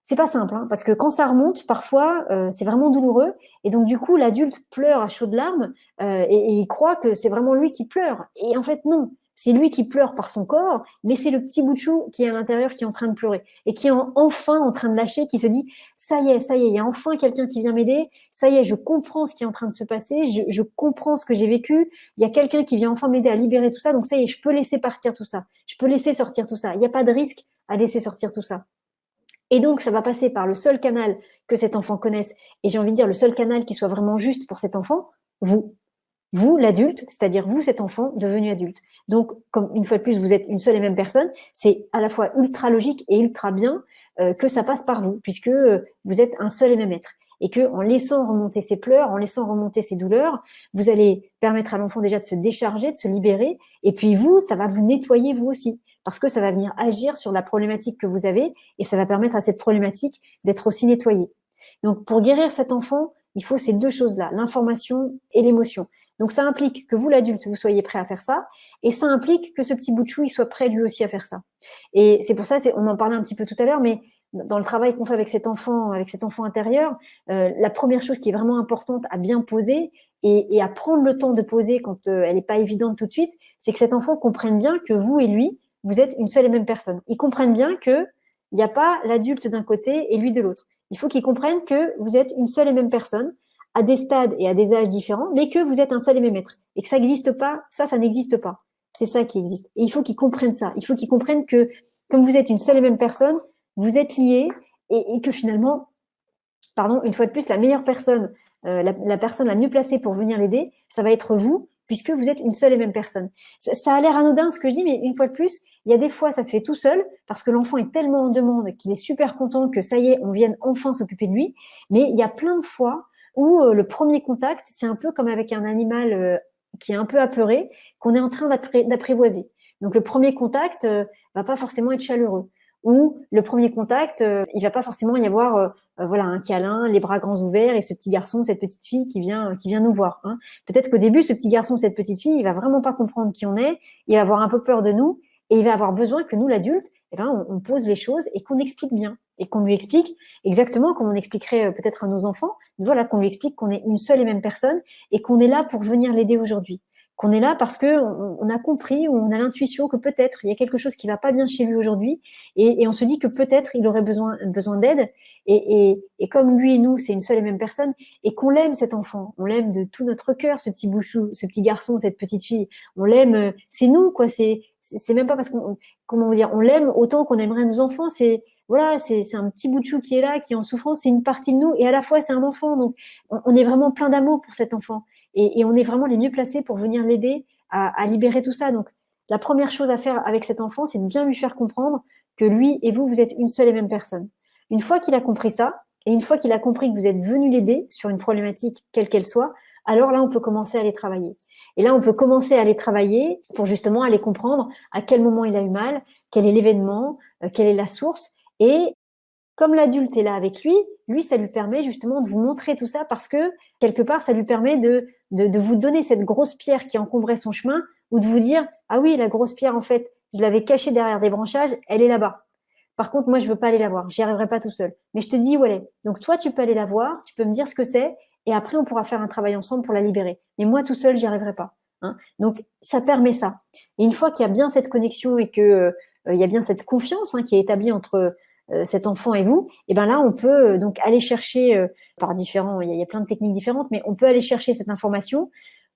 C'est pas simple, hein, parce que quand ça remonte, parfois, c'est vraiment douloureux. Et donc, du coup, l'adulte pleure à chaudes larmes et il croit que c'est vraiment lui qui pleure. Et en fait, non. C'est lui qui pleure par son corps, mais c'est le petit bout de chou qui est à l'intérieur qui est en train de pleurer et qui est enfin en train de lâcher, qui se dit « ça y est, il y a enfin quelqu'un qui vient m'aider. Ça y est, je comprends ce qui est en train de se passer. Je comprends ce que j'ai vécu. Il y a quelqu'un qui vient enfin m'aider à libérer tout ça. Donc, ça y est, je peux laisser partir tout ça. Je peux laisser sortir tout ça. Il n'y a pas de risque à laisser sortir tout ça. » Et donc, ça va passer par le seul canal que cet enfant connaisse. Et j'ai envie de dire le seul canal qui soit vraiment juste pour cet enfant, vous. Vous, l'adulte, c'est-à-dire vous, cet enfant devenu adulte. Donc, comme une fois de plus, vous êtes une seule et même personne, c'est à la fois ultra logique et ultra bien que ça passe par vous, puisque vous êtes un seul et même être. Et que en laissant remonter ses pleurs, en laissant remonter ses douleurs, vous allez permettre à l'enfant déjà de se décharger, de se libérer. Et puis vous, ça va vous nettoyer vous aussi, parce que ça va venir agir sur la problématique que vous avez et ça va permettre à cette problématique d'être aussi nettoyée. Donc, pour guérir cet enfant, il faut ces deux choses-là, l'information et l'émotion. Donc, ça implique que vous, l'adulte, vous soyez prêt à faire ça, et ça implique que ce petit bout de chou, il soit prêt lui aussi à faire ça. Et c'est pour ça, on en parlait un petit peu tout à l'heure, mais dans le travail qu'on fait avec cet enfant intérieur, la première chose qui est vraiment importante à bien poser et à prendre le temps de poser quand elle n'est pas évidente tout de suite, c'est que cet enfant comprenne bien que vous et lui, vous êtes une seule et même personne. Ils comprennent bien qu'il n'y a pas l'adulte d'un côté et lui de l'autre. Il faut qu'ils comprennent que vous êtes une seule et même personne, à des stades et à des âges différents, mais que vous êtes un seul et même être. Et que ça n'existe pas, ça n'existe pas. C'est ça qui existe. Et il faut qu'ils comprennent ça. Il faut qu'ils comprennent que, comme vous êtes une seule et même personne, vous êtes liés et que finalement, une fois de plus, la meilleure personne, la personne la mieux placée pour venir l'aider, ça va être vous, puisque vous êtes une seule et même personne. Ça a l'air anodin ce que je dis, mais une fois de plus, il y a des fois, ça se fait tout seul, parce que l'enfant est tellement en demande qu'il est super content que ça y est, on vienne enfin s'occuper de lui. Mais il y a plein de fois où le premier contact, c'est un peu comme avec un animal qui est un peu apeuré, qu'on est en train d'apprivoiser. Donc le premier contact va pas forcément être chaleureux. Ou le premier contact, il va pas forcément y avoir voilà, un câlin, les bras grands ouverts et ce petit garçon, cette petite fille qui vient nous voir. Hein. Peut-être qu'au début, ce petit garçon, cette petite fille, il va vraiment pas comprendre qui on est, il va avoir un peu peur de nous et il va avoir besoin que nous, l'adulte, on pose les choses et qu'on explique bien et qu'on lui explique exactement comme on expliquerait peut-être à nos enfants. Voilà, qu'on lui explique qu'on est une seule et même personne et qu'on est là pour venir l'aider aujourd'hui. Qu'on est là parce que on a compris ou on a l'intuition que peut-être il y a quelque chose qui va pas bien chez lui aujourd'hui et on se dit que peut-être il aurait besoin d'aide et comme lui et nous c'est une seule et même personne et qu'on l'aime cet enfant, on l'aime de tout notre cœur ce petit bouchou, ce petit garçon, cette petite fille, on l'aime, c'est nous quoi, c'est même pas parce qu'on comment vous dire, on l'aime autant qu'on aimerait nos enfants, c'est voilà, c'est un petit bout de chou qui est là, qui est en souffrance, c'est une partie de nous et à la fois c'est un enfant donc on est vraiment plein d'amour pour cet enfant. Et on est vraiment les mieux placés pour venir l'aider à libérer tout ça. Donc, la première chose à faire avec cet enfant, c'est de bien lui faire comprendre que lui et vous, vous êtes une seule et même personne. Une fois qu'il a compris ça, et une fois qu'il a compris que vous êtes venu l'aider sur une problématique, quelle qu'elle soit, alors là, on peut commencer à aller travailler. Et là, on peut commencer à aller travailler pour justement aller comprendre à quel moment il a eu mal, quel est l'événement, quelle est la source. Et comme l'adulte est là avec lui, ça lui permet justement de vous montrer tout ça parce que, quelque part, ça lui permet de vous donner cette grosse pierre qui encombrait son chemin ou de vous dire « Ah oui, la grosse pierre, en fait, je l'avais cachée derrière des branchages, elle est là-bas. Par contre, moi, je veux pas aller la voir, j'y arriverai pas tout seul. Mais je te dis où elle est. Donc, toi, tu peux aller la voir, tu peux me dire ce que c'est et après, on pourra faire un travail ensemble pour la libérer. Mais moi, tout seul, j'y arriverai pas. Hein. Donc, ça permet ça. Et une fois qu'il y a bien cette connexion et que il y a bien cette confiance qui est établie entre cet enfant et vous, et ben là, on peut donc aller chercher par différents, il y a plein de techniques différentes, mais on peut aller chercher cette information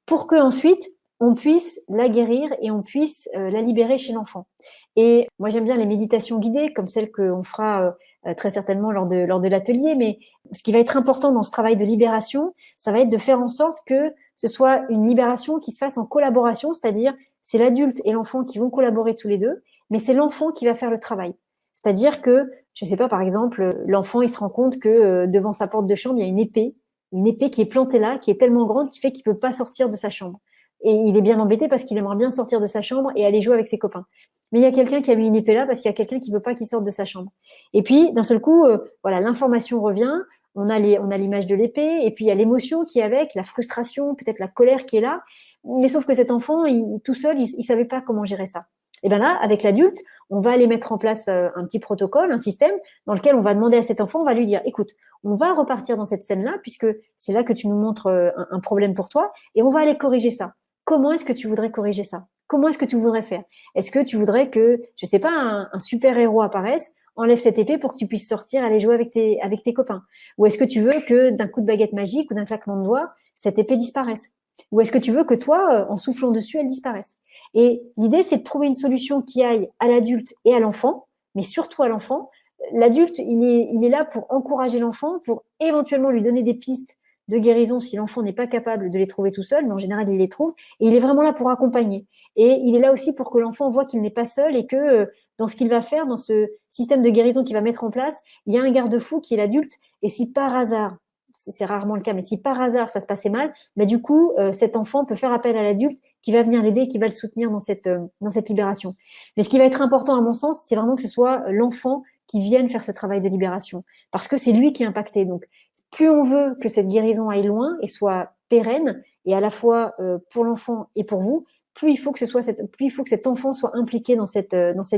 pour que ensuite on puisse la guérir et on puisse la libérer chez l'enfant. Et moi, j'aime bien les méditations guidées, comme celles qu'on fera très certainement lors de l'atelier. Mais ce qui va être important dans ce travail de libération, ça va être de faire en sorte que ce soit une libération qui se fasse en collaboration, c'est-à-dire c'est l'adulte et l'enfant qui vont collaborer tous les deux, mais c'est l'enfant qui va faire le travail. C'est-à-dire que, je ne sais pas, par exemple, l'enfant, il se rend compte que devant sa porte de chambre, il y a une épée qui est plantée là, qui est tellement grande qui fait qu'il ne peut pas sortir de sa chambre. Et il est bien embêté parce qu'il aimerait bien sortir de sa chambre et aller jouer avec ses copains. Mais il y a quelqu'un qui a mis une épée là parce qu'il y a quelqu'un qui veut pas qu'il sorte de sa chambre. Et puis, d'un seul coup, voilà, l'information revient, on a l'image de l'épée, et puis il y a l'émotion qui est avec, la frustration, peut-être la colère qui est là. Mais sauf que cet enfant, tout seul, il savait pas comment gérer ça. Et bien là, avec l'adulte, on va aller mettre en place un petit protocole, un système dans lequel on va demander à cet enfant, on va lui dire, écoute, on va repartir dans cette scène-là, puisque c'est là que tu nous montres un problème pour toi, et on va aller corriger ça. Comment est-ce que tu voudrais corriger ça? Comment est-ce que tu voudrais faire? Est-ce que tu voudrais que, je sais pas, un super-héros apparaisse, enlève cette épée pour que tu puisses sortir, aller jouer avec tes copains? Ou est-ce que tu veux que d'un coup de baguette magique ou d'un claquement de doigts, cette épée disparaisse? Ou est-ce que tu veux que toi, en soufflant dessus, elle disparaisse? Et l'idée, c'est de trouver une solution qui aille à l'adulte et à l'enfant, mais surtout à l'enfant. L'adulte, il est là pour encourager l'enfant, pour éventuellement lui donner des pistes de guérison si l'enfant n'est pas capable de les trouver tout seul, mais en général, il les trouve. Et il est vraiment là pour accompagner. Et il est là aussi pour que l'enfant voit qu'il n'est pas seul et que dans ce qu'il va faire, dans ce système de guérison qu'il va mettre en place, il y a un garde-fou qui est l'adulte. Et si par hasard, c'est rarement le cas, mais si par hasard ça se passait mal, bah du coup, cet enfant peut faire appel à l'adulte qui va venir l'aider, qui va le soutenir dans cette libération. Mais ce qui va être important à mon sens, c'est vraiment que ce soit l'enfant qui vienne faire ce travail de libération, parce que c'est lui qui est impacté. Donc, plus on veut que cette guérison aille loin et soit pérenne, et à la fois pour l'enfant et pour vous, plus il faut que cet enfant soit impliqué dans cette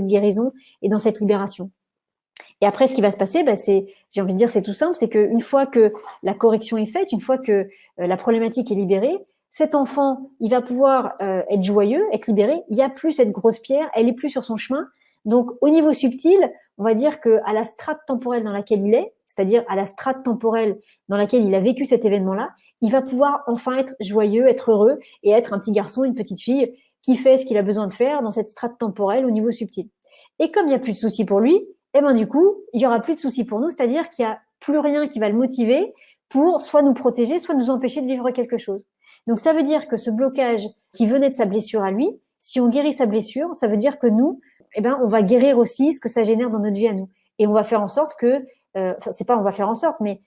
guérison et dans cette libération. Et après, ce qui va se passer, bah, j'ai envie de dire, c'est tout simple, c'est qu'une fois que la correction est faite, une fois que la problématique est libérée, cet enfant, il va pouvoir être joyeux, être libéré. Il n'y a plus cette grosse pierre, elle est plus sur son chemin. Donc, au niveau subtil, on va dire que à la strate temporelle dans laquelle il est, c'est-à-dire à la strate temporelle dans laquelle il a vécu cet événement-là, il va pouvoir enfin être joyeux, être heureux et être un petit garçon, une petite fille qui fait ce qu'il a besoin de faire dans cette strate temporelle au niveau subtil. Et comme il n'y a plus de soucis pour lui, eh ben du coup, il y aura plus de soucis pour nous, c'est-à-dire qu'il n'y a plus rien qui va le motiver pour soit nous protéger, soit nous empêcher de vivre quelque chose. Donc ça veut dire que ce blocage qui venait de sa blessure à lui, si on guérit sa blessure, ça veut dire que nous, eh ben on va guérir aussi ce que ça génère dans notre vie à nous. Et on va faire en sorte que, c'est pas on va faire en sorte, mais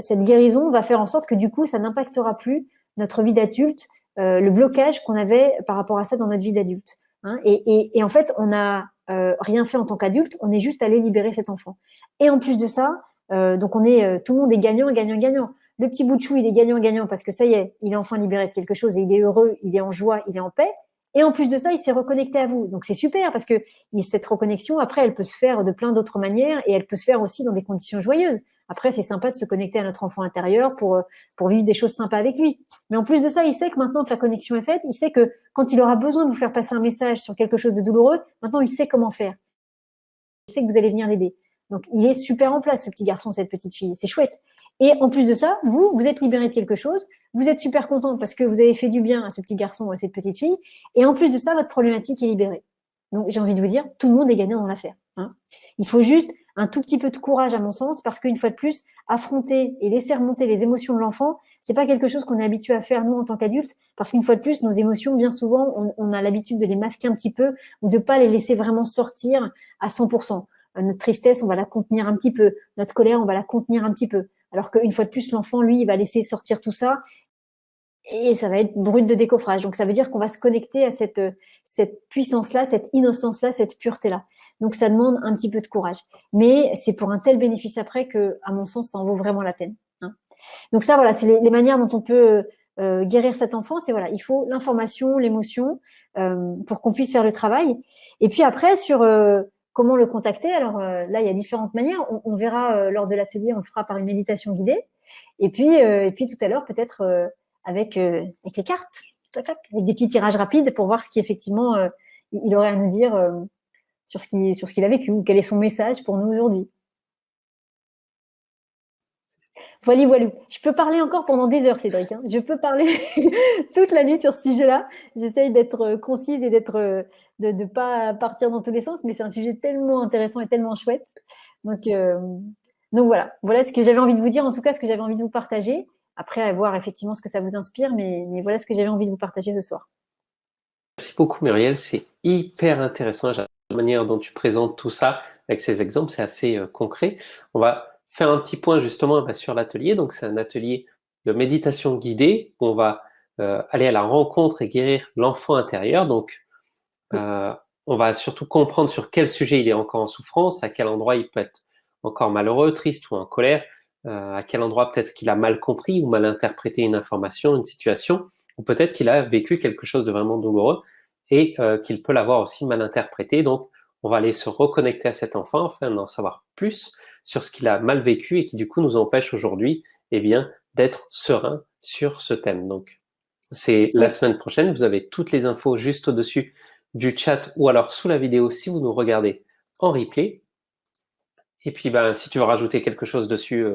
cette guérison va faire en sorte que du coup, ça n'impactera plus notre vie d'adulte, le blocage qu'on avait par rapport à ça dans notre vie d'adulte. Hein. Et en fait, on a rien fait en tant qu'adulte, on est juste allé libérer cet enfant. Et en plus de ça, donc tout le monde est gagnant, gagnant, gagnant. Le petit bout de chou, il est gagnant, gagnant parce que ça y est, il est enfin libéré de quelque chose et il est heureux, il est en joie, il est en paix. Et en plus de ça, il s'est reconnecté à vous. Donc c'est super parce que cette reconnexion, après, elle peut se faire de plein d'autres manières et elle peut se faire aussi dans des conditions joyeuses. Après, c'est sympa de se connecter à notre enfant intérieur pour vivre des choses sympas avec lui. Mais en plus de ça, il sait que maintenant que la connexion est faite, il sait que quand il aura besoin de vous faire passer un message sur quelque chose de douloureux, maintenant il sait comment faire. Il sait que vous allez venir l'aider. Donc il est super en place, ce petit garçon, cette petite fille. C'est chouette. Et en plus de ça, vous êtes libéré de quelque chose, vous êtes super content parce que vous avez fait du bien à ce petit garçon ou à cette petite fille, et en plus de ça, votre problématique est libérée. Donc j'ai envie de vous dire, tout le monde est gagnant dans l'affaire. Hein. Il faut juste un tout petit peu de courage à mon sens, parce qu'une fois de plus, affronter et laisser remonter les émotions de l'enfant, c'est pas quelque chose qu'on est habitué à faire nous en tant qu'adultes, parce qu'une fois de plus, nos émotions, bien souvent, on a l'habitude de les masquer un petit peu ou de pas les laisser vraiment sortir à 100%. Notre tristesse, on va la contenir un petit peu. Notre colère, on va la contenir un petit peu. Alors qu'une fois de plus, l'enfant, lui, il va laisser sortir tout ça et ça va être brut de décoffrage. Donc, ça veut dire qu'on va se connecter à cette puissance-là, cette innocence-là, cette pureté-là. Donc, ça demande un petit peu de courage. Mais c'est pour un tel bénéfice après que, à mon sens, ça en vaut vraiment la peine. Hein. Donc, ça, voilà, c'est les manières dont on peut guérir cet enfant. C'est voilà, il faut l'information, l'émotion pour qu'on puisse faire le travail. Et puis après, sur comment le contacter. Alors là, il y a différentes manières. On verra lors de l'atelier, on le fera par une méditation guidée. Et puis tout à l'heure, peut-être avec les cartes, avec des petits tirages rapides pour voir ce qui effectivement il aurait à nous dire sur ce qu'il a vécu ou quel est son message pour nous aujourd'hui. Voilà, voilà. Je peux parler encore pendant des heures, Cédric. Hein. Je peux parler toute la nuit sur ce sujet-là. J'essaye d'être concise et de ne pas partir dans tous les sens, mais c'est un sujet tellement intéressant et tellement chouette. Donc voilà, voilà ce que j'avais envie de vous dire, en tout cas ce que j'avais envie de vous partager. Après, à voir effectivement ce que ça vous inspire, mais voilà ce que j'avais envie de vous partager ce soir. Merci beaucoup Muriel, c'est hyper intéressant la manière dont tu présentes tout ça avec ces exemples, c'est assez concret. On va faire un petit point justement sur l'atelier. Donc c'est un atelier de méditation guidée où on va aller à la rencontre et guérir l'enfant intérieur. Donc on va surtout comprendre sur quel sujet il est encore en souffrance, à quel endroit il peut être encore malheureux, triste ou en colère, à quel endroit peut-être qu'il a mal compris ou mal interprété une information, une situation, ou peut-être qu'il a vécu quelque chose de vraiment douloureux et qu'il peut l'avoir aussi mal interprété. Donc, on va aller se reconnecter à cet enfant afin d'en savoir plus sur ce qu'il a mal vécu et qui du coup nous empêche aujourd'hui, eh bien, d'être serein sur ce thème. Donc, c'est la semaine prochaine. Vous avez toutes les infos juste au-dessus du chat ou alors sous la vidéo si vous nous regardez en replay. Et puis, si tu veux rajouter quelque chose dessus,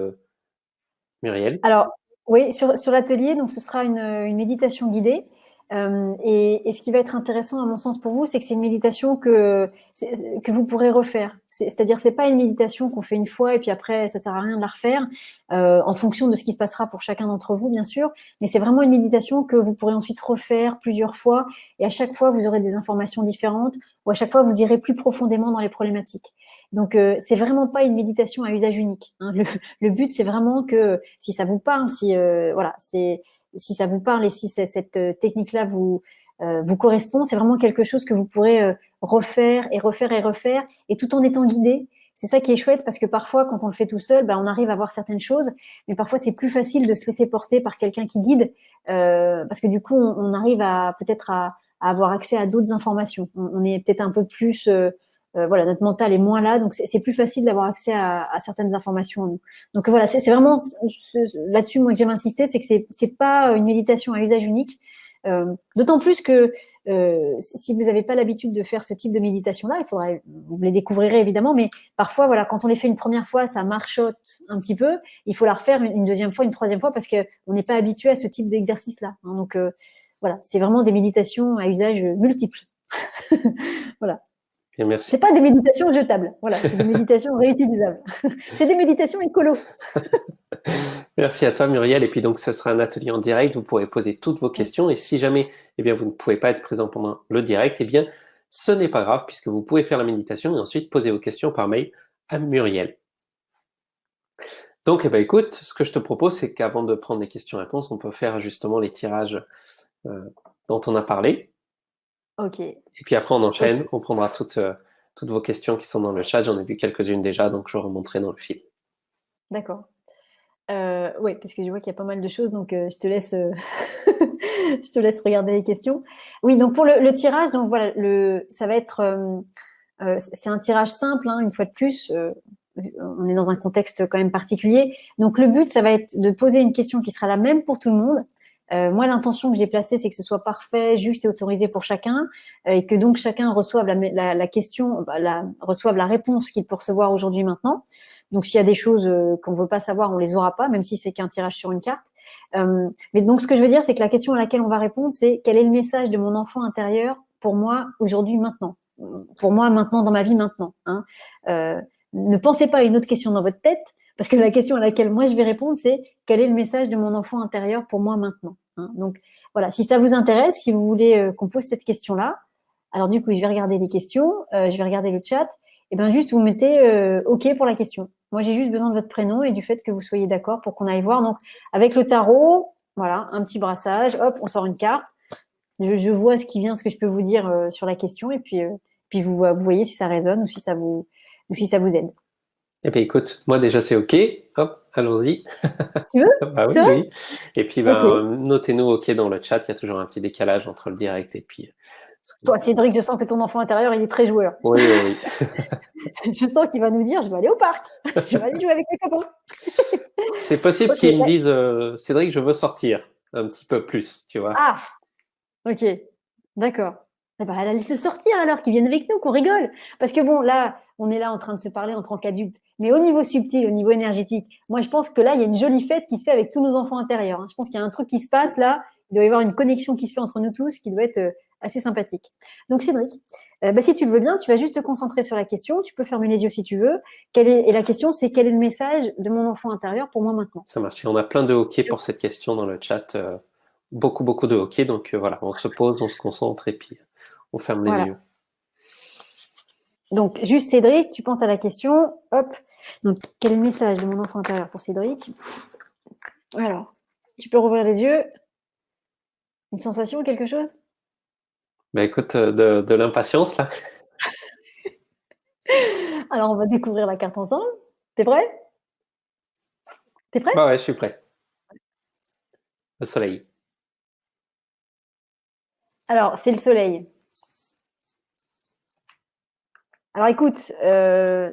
Muriel. Alors, oui, sur l'atelier, donc ce sera une méditation guidée. Et ce qui va être intéressant à mon sens pour vous, c'est que c'est une méditation que vous pourrez refaire. C'est-à-dire, c'est pas une méditation qu'on fait une fois et puis après, ça sert à rien de la refaire en fonction de ce qui se passera pour chacun d'entre vous, bien sûr. Mais c'est vraiment une méditation que vous pourrez ensuite refaire plusieurs fois et à chaque fois, vous aurez des informations différentes ou à chaque fois, vous irez plus profondément dans les problématiques. Donc, c'est vraiment pas une méditation à usage unique. Hein. Le but, c'est vraiment que si ça vous parle, si ça vous parle et si cette technique-là vous correspond, c'est vraiment quelque chose que vous pourrez refaire et refaire et refaire, et tout en étant guidé. C'est ça qui est chouette, parce que parfois, quand on le fait tout seul, on arrive à voir certaines choses, mais parfois c'est plus facile de se laisser porter par quelqu'un qui guide, parce que du coup, on arrive à peut-être à avoir accès à d'autres informations. On est peut-être un peu plus voilà, notre mental est moins là, donc c'est plus facile d'avoir accès à certaines informations en nous. Donc voilà, c'est vraiment là-dessus moi que j'aime insister, c'est que c'est pas une méditation à usage unique. D'autant plus que si vous n'avez pas l'habitude de faire ce type de méditation-là, vous les découvrirez évidemment, mais parfois, voilà, quand on les fait une première fois, ça marchote un petit peu. Il faut la refaire une deuxième fois, une troisième fois, parce que on n'est pas habitué à ce type d'exercice-là. Hein, donc voilà, c'est vraiment des méditations à usage multiple. Voilà. Bien, merci. C'est pas des méditations jetables, voilà, c'est des méditations réutilisables. C'est des méditations écolo. Merci à toi Muriel, et puis donc ce sera un atelier en direct, vous pourrez poser toutes vos questions, et si jamais vous ne pouvez pas être présent pendant le direct, ce n'est pas grave, puisque vous pouvez faire la méditation et ensuite poser vos questions par mail à Muriel. Donc écoute, ce que je te propose, c'est qu'avant de prendre les questions-réponses, on peut faire justement les tirages dont on a parlé. Ok. Et puis après on enchaîne, on prendra toutes vos questions qui sont dans le chat, j'en ai vu quelques-unes déjà, donc je remonterai dans le fil. D'accord. Oui, parce que je vois qu'il y a pas mal de choses, donc je te laisse, je te laisse regarder les questions. Oui, donc pour le tirage, donc voilà, ça va être, c'est un tirage simple, hein, une fois de plus. On est dans un contexte quand même particulier. Donc le but, ça va être de poser une question qui sera la même pour tout le monde. Moi, l'intention que j'ai placée, c'est que ce soit parfait, juste et autorisé pour chacun, et que donc chacun reçoive la question, reçoive la réponse qu'il peut recevoir aujourd'hui, maintenant. Donc, s'il y a des choses qu'on ne veut pas savoir, on les aura pas, même si c'est qu'un tirage sur une carte. Mais donc, ce que je veux dire, c'est que la question à laquelle on va répondre, c'est quel est le message de mon enfant intérieur pour moi aujourd'hui, maintenant, pour moi maintenant dans ma vie maintenant. Hein. Ne pensez pas à une autre question dans votre tête. Parce que la question à laquelle moi je vais répondre, c'est quel est le message de mon enfant intérieur pour moi maintenant, hein. Donc voilà, si ça vous intéresse, si vous voulez qu'on pose cette question-là, alors du coup, je vais regarder les questions, je vais regarder le chat, et bien juste vous mettez OK pour la question. Moi, j'ai juste besoin de votre prénom et du fait que vous soyez d'accord pour qu'on aille voir. Donc avec le tarot, voilà, un petit brassage, hop, on sort une carte. Je vois ce qui vient, ce que je peux vous dire sur la question, et puis vous voyez si ça résonne ou si ça vous aide. Eh bien, écoute, moi déjà c'est OK. Hop, allons-y. Tu veux? Oui, oui. Et puis, okay. Notez-nous OK dans le chat. Il y a toujours un petit décalage entre le direct et puis. Toi, Cédric, je sens que ton enfant intérieur, il est très joueur. Oui, oui, oui. Je sens qu'il va nous dire, je vais aller au parc. Je vais aller jouer avec mes copains. C'est possible qu'il me dise, Cédric, je veux sortir un petit peu plus, tu vois. Ah, ok. D'accord. Eh ben, laisse-le sortir alors, qu'il vienne avec nous, qu'on rigole. Parce que bon, là, on est là en train de se parler en tant qu'adultes. Mais au niveau subtil, au niveau énergétique, moi, je pense que là, il y a une jolie fête qui se fait avec tous nos enfants intérieurs, hein. Je pense qu'il y a un truc qui se passe là. Il doit y avoir une connexion qui se fait entre nous tous qui doit être assez sympathique. Donc, Cédric, bah, si tu le veux bien, tu vas juste te concentrer sur la question. Tu peux fermer les yeux si tu veux. Et la question, c'est quel est le message de mon enfant intérieur pour moi maintenant? Ça marche. Et on a plein de hockey pour cette question dans le chat. Beaucoup, beaucoup de hockey. Donc voilà, on se pose, on se concentre et puis on ferme les Voilà. yeux. Donc, juste Cédric, tu penses à la question. Hop. Donc, quel est le message de mon enfant intérieur pour Cédric? Alors, tu peux rouvrir les yeux. Une sensation, quelque chose? Bah écoute, de l'impatience là. Alors, on va découvrir la carte ensemble. T'es prêt? T'es prêt? Bah ouais, je suis prêt. Le soleil. Alors, c'est le soleil. Alors, écoute,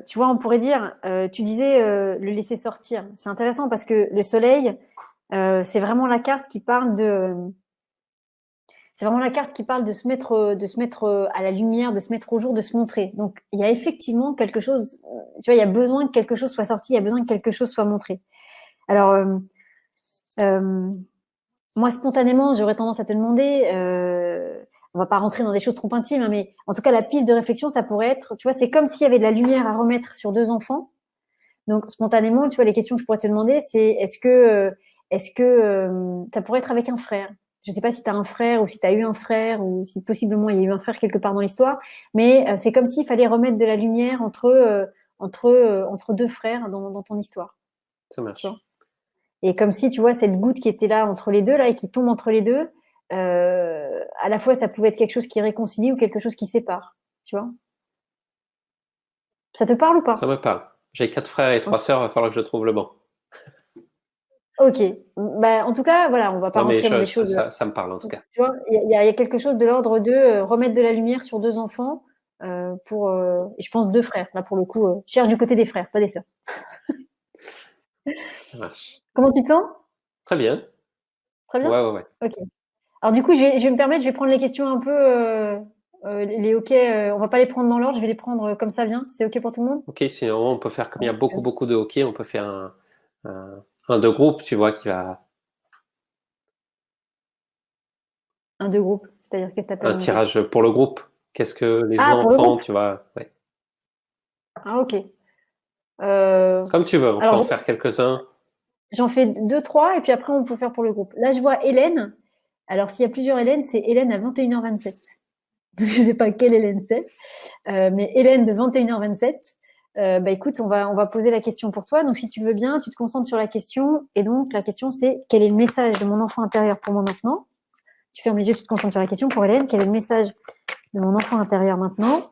tu vois, on pourrait dire, tu disais le laisser sortir. C'est intéressant parce que le soleil, c'est vraiment la carte qui parle de... C'est vraiment la carte qui parle de se mettre à la lumière, de se mettre au jour, de se montrer. Donc, il y a effectivement quelque chose, tu vois, il y a besoin que quelque chose soit sorti, il y a besoin que quelque chose soit montré. Alors, moi, spontanément, j'aurais tendance à te demander, on va pas rentrer dans des choses trop intimes, hein, mais en tout cas, la piste de réflexion, ça pourrait être, tu vois, c'est comme s'il y avait de la lumière à remettre sur deux enfants. Donc, spontanément, tu vois, les questions que je pourrais te demander, c'est est-ce que ça pourrait être avec un frère? Je sais pas si tu as un frère ou si tu as eu un frère ou si possiblement il y a eu un frère quelque part dans l'histoire, mais c'est comme s'il fallait remettre de la lumière entre deux frères dans ton histoire. Ça Tu vois. marche. Et comme si, tu vois, cette goutte qui était là entre les deux, là, et qui tombe entre les deux, à la fois, ça pouvait être quelque chose qui réconcilie ou quelque chose qui sépare. Tu vois. Ça te parle ou Ça pas? me parle. J'ai 4 frères et 3 Ok. sœurs, il va falloir que je trouve le bon. Ok. Bah, en tout cas, voilà, on va pas Non mais rentrer dans des choses. ça me parle en tout cas. Tu vois, il y a quelque chose de l'ordre de remettre de la lumière sur deux enfants et je pense deux frères. Là, pour le coup, cherche du côté des frères, pas des sœurs. Ça marche. Comment tu te sens? Très bien. Très bien? Ouais, ouais, ouais. Ok. Alors du coup, je vais me permettre, je vais prendre les questions un peu, les hockey, on va pas les prendre dans l'ordre, je vais les prendre comme ça vient. C'est ok pour tout le monde? Ok, sinon on peut faire comme il y a Donc, beaucoup, beaucoup de hockey, on peut faire un de groupe, tu vois, qui va un deux groupes, c'est-à-dire qu'est-ce que tu appelles un un groupe? tirage pour le groupe. Qu'est-ce que les Ah, pour le enfants, groupe? tu vois, ouais. Ah, ok. Euh, Comme tu veux, on peut alors, en faire quelques-uns. j'en fais deux, trois, et puis après, on peut faire pour le groupe. Là, je vois Hélène. Alors, s'il y a plusieurs Hélène, c'est Hélène à 21h27. Je ne sais pas quelle Hélène c'est, mais Hélène de 21h27. Bah, écoute, on va poser la question pour toi. Donc, si tu veux bien, tu te concentres sur la question. Et donc, la question, c'est quel est le message de mon enfant intérieur pour moi maintenant? Tu fermes les yeux, tu te concentres sur la question pour Hélène. Quel est le message de mon enfant intérieur maintenant?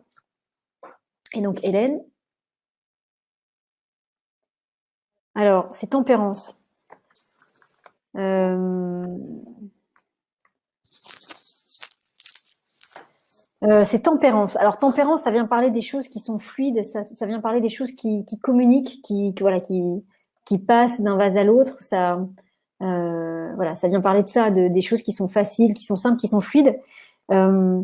Et donc, Hélène. Alors, c'est tempérance. C'est tempérance. Alors, tempérance, ça vient parler des choses qui sont fluides, ça vient parler des choses qui communiquent, voilà, qui passent d'un vase à l'autre. Voilà, ça vient parler de ça, des choses qui sont faciles, qui sont simples, qui sont fluides. Euh,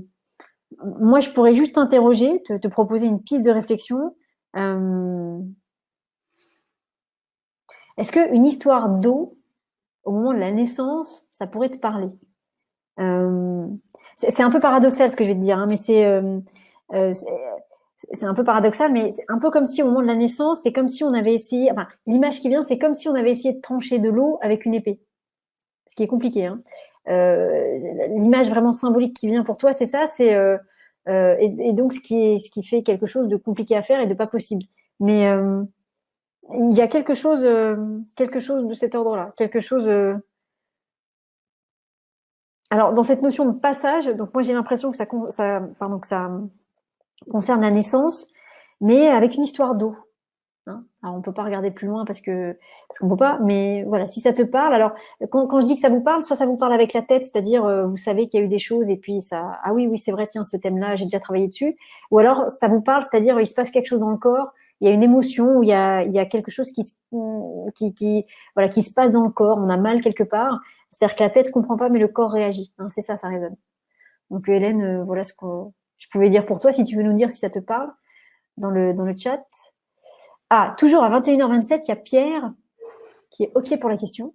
Moi, je pourrais juste t'interroger, te proposer une piste de réflexion. Euh, Est-ce qu'une histoire d'eau, au moment de la naissance, ça pourrait te parler? Euh, c'est un peu paradoxal ce que je vais te dire, hein, mais euh, c'est c'est un peu paradoxal, mais c'est un peu comme si au moment de la naissance, c'est comme si on avait essayé, enfin, l'image qui vient, c'est comme si on avait essayé de trancher de l'eau avec une épée, ce qui est compliqué, hein. L'image vraiment symbolique qui vient pour toi, c'est ça, et donc ce qui fait quelque chose de compliqué à faire et de pas possible. Mais il y a quelque chose de cet ordre-là, quelque chose. Alors dans cette notion de passage, donc moi j'ai l'impression que pardon, que ça concerne la naissance, mais avec une histoire d'eau. Hein. Alors on peut pas regarder plus loin parce qu'on peut pas, mais voilà, si ça te parle. Alors quand je dis que ça vous parle, soit ça vous parle avec la tête, c'est-à-dire vous savez qu'il y a eu des choses et puis ça, ah oui c'est vrai, tiens ce thème-là j'ai déjà travaillé dessus, ou alors ça vous parle, c'est-à-dire il se passe quelque chose dans le corps, il y a une émotion, ou il y a quelque chose voilà qui se passe dans le corps, on a mal quelque part, c'est-à-dire que la tête comprend pas mais le corps réagit. Hein, c'est ça, ça résonne. Donc Hélène, voilà ce que je pouvais dire pour toi, si tu veux nous dire si ça te parle dans le chat. Ah, toujours à 21h27, il y a Pierre qui est OK pour la question.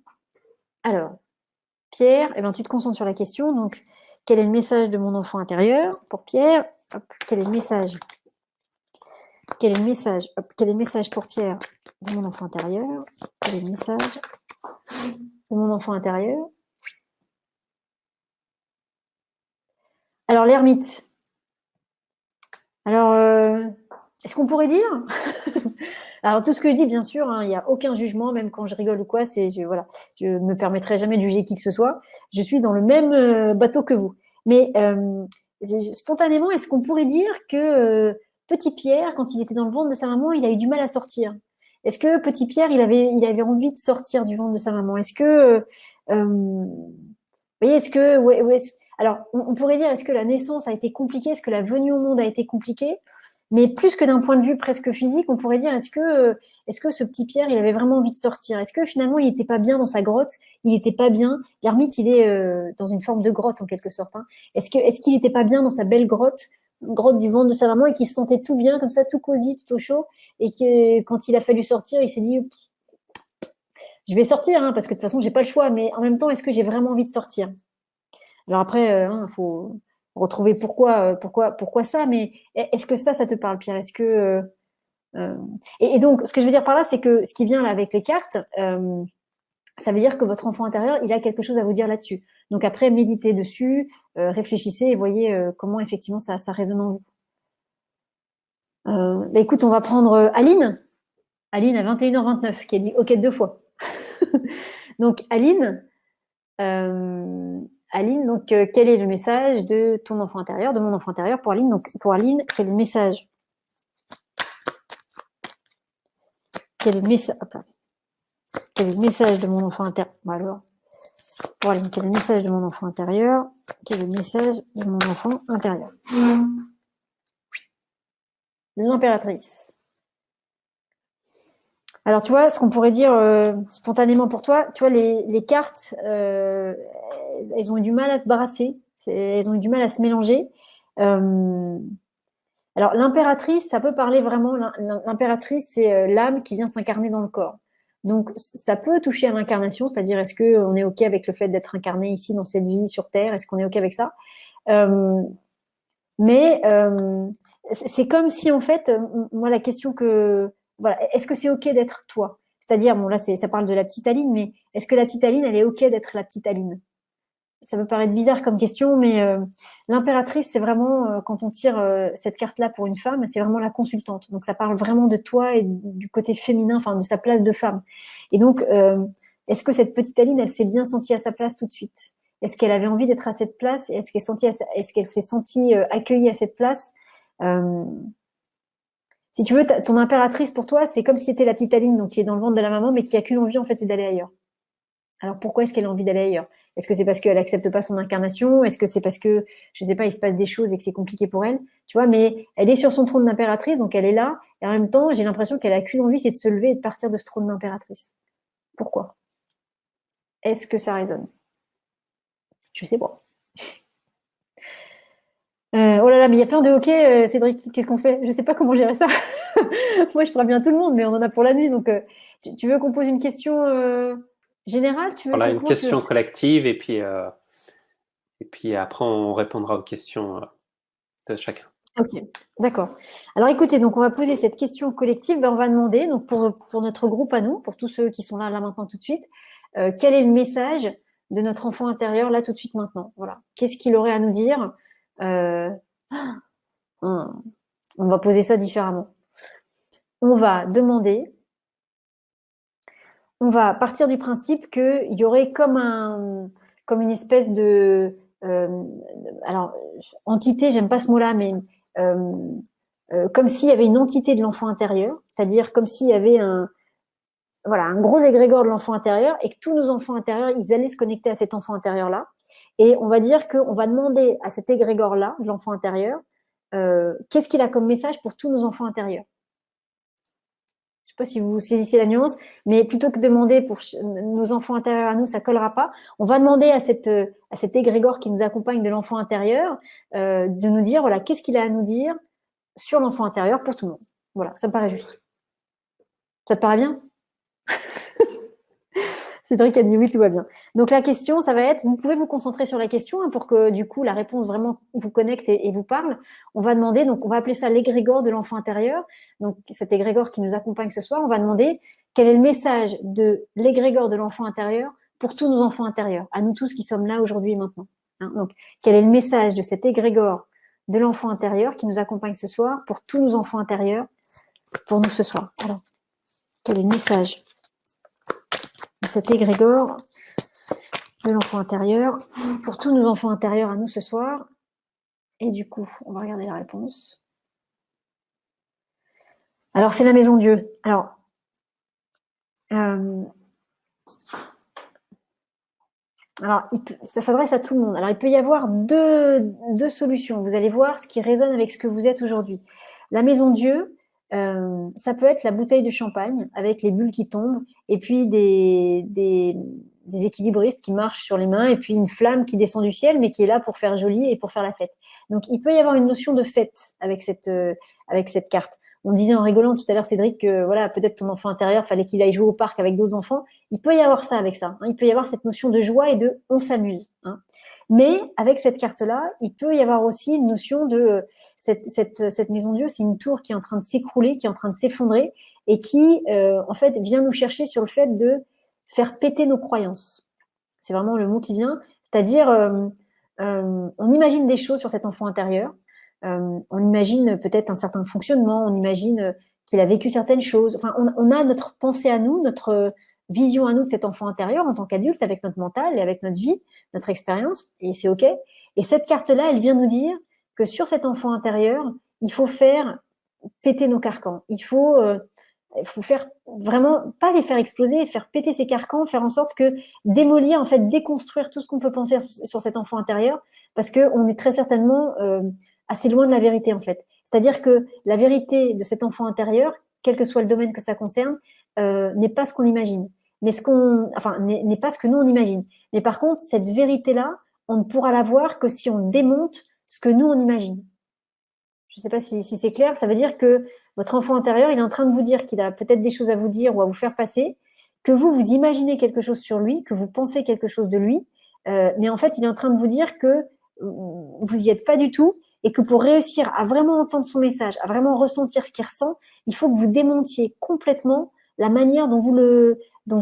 Alors, Pierre, eh ben, tu te concentres sur la question. Donc, quel est le message de mon enfant intérieur pour Pierre? Hop, quel est le message? Quel est le message? Hop, quel est le message pour Pierre de mon enfant intérieur? Quel est le message de mon enfant intérieur? Alors, l'ermite. Alors, est-ce qu'on pourrait dire Alors, tout ce que je dis, bien sûr, hein, il n'y a aucun jugement, même quand je rigole ou quoi, voilà, je ne me permettrai jamais de juger qui que ce soit. Je suis dans le même bateau que vous. Mais spontanément, est-ce qu'on pourrait dire que petit Pierre, quand il était dans le ventre de sa maman, il a eu du mal à sortir? Est-ce que petit Pierre, il avait envie de sortir du ventre de sa maman? Est-ce que, vous voyez, est-ce que, alors, on pourrait dire, est-ce que la naissance a été compliquée? Est-ce que la venue au monde a été compliquée? Mais plus que d'un point de vue presque physique, on pourrait dire, est-ce que ce petit Pierre, il avait vraiment envie de sortir? Est-ce que finalement, il n'était pas bien dans sa grotte? Il n'était pas bien. L'ermite, il est dans une forme de grotte en quelque sorte, hein. Est-ce qu'il n'était pas bien dans sa belle grotte, grotte du ventre de sa maman, et qu'il se sentait tout bien comme ça, tout cosy, tout au chaud, et que quand il a fallu sortir, il s'est dit, je vais sortir, hein, parce que de toute façon, j'ai pas le choix. Mais en même temps, est-ce que j'ai vraiment envie de sortir? Alors après, faut retrouver pourquoi ça. Mais est-ce que ça te parle, Pierre? Est-ce que et donc, ce que je veux dire par là, c'est que ce qui vient là avec les cartes, ça veut dire que votre enfant intérieur, il a quelque chose à vous dire là-dessus. Donc après, méditez dessus, réfléchissez et voyez comment effectivement ça résonne en vous. Bah écoute, on va prendre Aline. Aline à 21h29 qui a dit OK 2 fois. Donc Aline, donc quel est le message de ton enfant intérieur, de mon enfant intérieur pour Aline? Donc pour Aline, quel est le message? Quel est le message? Quel est le message de mon enfant intérieur? Bon, alors, pour Aline, quel est le message de mon enfant intérieur? Quel est le message de mon enfant intérieur? L'impératrice. Alors, tu vois, ce qu'on pourrait dire spontanément pour toi, tu vois, les cartes, elles ont eu du mal à se brasser, elles ont eu du mal à se mélanger. Alors, l'impératrice, ça peut parler vraiment, l'impératrice, c'est l'âme qui vient s'incarner dans le corps. Donc, ça peut toucher à l'incarnation, c'est-à-dire est-ce qu'on est OK avec le fait d'être incarné ici dans cette vie sur Terre? Est-ce qu'on est OK avec ça? Mais c'est comme si, en fait, moi, la question que... Voilà, est-ce que c'est OK d'être toi? C'est-à-dire, bon, là, ça parle de la petite Aline, mais est-ce que la petite Aline, elle est OK d'être la petite Aline? Ça peut paraître bizarre comme question, mais l'impératrice, c'est vraiment, quand on tire cette carte-là pour une femme, c'est vraiment la consultante. Donc, ça parle vraiment de toi et du côté féminin, enfin, de sa place de femme. Et donc, est-ce que cette petite Aline, elle s'est bien sentie à sa place tout de suite? Est-ce qu'elle avait envie d'être à cette place? Est-ce qu'elle s'est sentie accueillie à cette place? Si tu veux, ton impératrice pour toi, c'est comme si c'était la petite Aline, donc qui est dans le ventre de la maman, mais qui a qu'une envie, en fait, c'est d'aller ailleurs. Alors pourquoi est-ce qu'elle a envie d'aller ailleurs? Est-ce que c'est parce qu'elle accepte pas son incarnation? Est-ce que c'est parce que, je sais pas, il se passe des choses et que c'est compliqué pour elle? Tu vois, mais elle est sur son trône d'impératrice, donc elle est là, et en même temps, j'ai l'impression qu'elle a qu'une envie, c'est de se lever et de partir de ce trône d'impératrice. Pourquoi? Est-ce que ça résonne? Je sais pas. Oh là là, mais il y a plein de hockey, Cédric, qu'est-ce qu'on fait? Je sais pas comment gérer ça. Moi, je ferais bien tout le monde, mais on en a pour la nuit, donc tu veux qu'on pose une question générale? Tu veux Voilà, qu'on une close question collective, et puis après, on répondra aux questions de chacun. Ok, d'accord. Alors écoutez, donc on va poser cette question collective. Ben, on va demander, donc pour notre groupe à nous, pour tous ceux qui sont là maintenant tout de suite, quel est le message de notre enfant intérieur là tout de suite maintenant? Voilà. Qu'est-ce qu'il aurait à nous dire? Euh, on va poser ça différemment. On va demander, on va partir du principe qu'il y aurait comme une espèce de, alors entité, j'aime pas ce mot-là, mais comme s'il y avait une entité de l'enfant intérieur, c'est-à-dire comme s'il y avait un gros égrégore de l'enfant intérieur et que tous nos enfants intérieurs, ils allaient se connecter à cet enfant intérieur-là. Et on va dire qu'on va demander à cet égrégore-là, de l'enfant intérieur, qu'est-ce qu'il a comme message pour tous nos enfants intérieurs. Je pas si vous saisissez la nuance, mais plutôt que de demander pour nos enfants intérieurs à nous, ça collera pas. On va demander à cet égrégore qui nous accompagne de l'enfant intérieur de nous dire, voilà, qu'est-ce qu'il a à nous dire sur l'enfant intérieur pour tout le monde. Voilà, ça me paraît juste. Ça te paraît bien? Cédric a dit oui, tout va bien. Donc la question, ça va être, vous pouvez vous concentrer sur la question pour que du coup la réponse vraiment vous connecte et vous parle. On va demander, donc on va appeler ça l'égrégore de l'enfant intérieur. Donc cet égrégore qui nous accompagne ce soir, on va demander quel est le message de l'égrégore de l'enfant intérieur pour tous nos enfants intérieurs, à nous tous qui sommes là aujourd'hui et maintenant. Donc quel est le message de cet égrégore de l'enfant intérieur qui nous accompagne ce soir pour tous nos enfants intérieurs, pour nous ce soir. Alors, quel est le message de cet égrégore de l'enfant intérieur pour tous nos enfants intérieurs à nous ce soir? Et du coup, on va regarder la réponse. Alors, c'est la maison Dieu. Alors, ça s'adresse à tout le monde. Alors, il peut y avoir deux solutions. Vous allez voir ce qui résonne avec ce que vous êtes aujourd'hui. La maison Dieu, ça peut être la bouteille de champagne avec les bulles qui tombent et puis des équilibristes qui marchent sur les mains et puis une flamme qui descend du ciel mais qui est là pour faire joli et pour faire la fête. Donc, il peut y avoir une notion de fête avec cette carte. On disait en rigolant tout à l'heure, Cédric, que voilà, peut-être ton enfant intérieur, fallait qu'il aille jouer au parc avec d'autres enfants. Il peut y avoir ça avec ça. Il peut y avoir cette notion de joie et de on s'amuse. Mais avec cette carte-là, il peut y avoir aussi une notion de cette maison Dieu, c'est une tour qui est en train de s'écrouler, qui est en train de s'effondrer et qui, en fait, vient nous chercher sur le fait de faire péter nos croyances. C'est vraiment le mot qui vient. C'est-à-dire, on imagine des choses sur cet enfant intérieur. On imagine peut-être un certain fonctionnement, on imagine qu'il a vécu certaines choses. Enfin, on a notre pensée à nous, notre vision à nous de cet enfant intérieur en tant qu'adulte, avec notre mental et avec notre vie, notre expérience, et c'est OK. Et cette carte-là, elle vient nous dire que sur cet enfant intérieur, il faut faire péter nos carcans. Il faut faire vraiment, pas les faire exploser, faire péter ces carcans, faire en sorte que démolir, en fait, déconstruire tout ce qu'on peut penser sur cet enfant intérieur, parce qu'on est très certainement assez loin de la vérité, en fait. C'est-à-dire que la vérité de cet enfant intérieur, quel que soit le domaine que ça concerne, n'est pas ce qu'on imagine, mais n'est pas ce que nous on imagine. Mais par contre, cette vérité-là, on ne pourra la voir que si on démonte ce que nous on imagine. Je ne sais pas si c'est clair. Ça veut dire que votre enfant intérieur, il est en train de vous dire qu'il a peut-être des choses à vous dire ou à vous faire passer, que vous imaginez quelque chose sur lui, que vous pensez quelque chose de lui, mais en fait, il est en train de vous dire que vous n'y êtes pas du tout et que pour réussir à vraiment entendre son message, à vraiment ressentir ce qu'il ressent, il faut que vous démontiez complètement la manière dont vous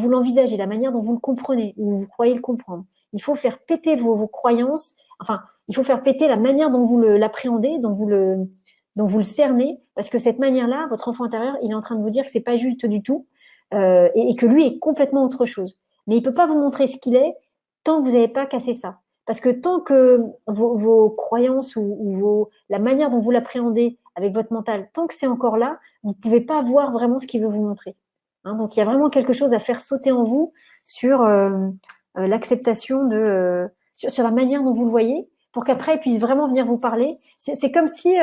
l'envisagez, la manière dont vous le comprenez ou vous croyez le comprendre. Il faut faire péter vos croyances, enfin, il faut faire péter la manière dont vous l'appréhendez, dont vous le cernez, parce que cette manière-là, votre enfant intérieur, il est en train de vous dire que c'est pas juste du tout et que lui est complètement autre chose. Mais il peut pas vous montrer ce qu'il est tant que vous n'avez pas cassé ça. Parce que tant que vos croyances ou la manière dont vous l'appréhendez avec votre mental, tant que c'est encore là, vous ne pouvez pas voir vraiment ce qu'il veut vous montrer. Donc, il y a vraiment quelque chose à faire sauter en vous sur l'acceptation sur la manière dont vous le voyez, pour qu'après, il puisse vraiment venir vous parler. C'est comme si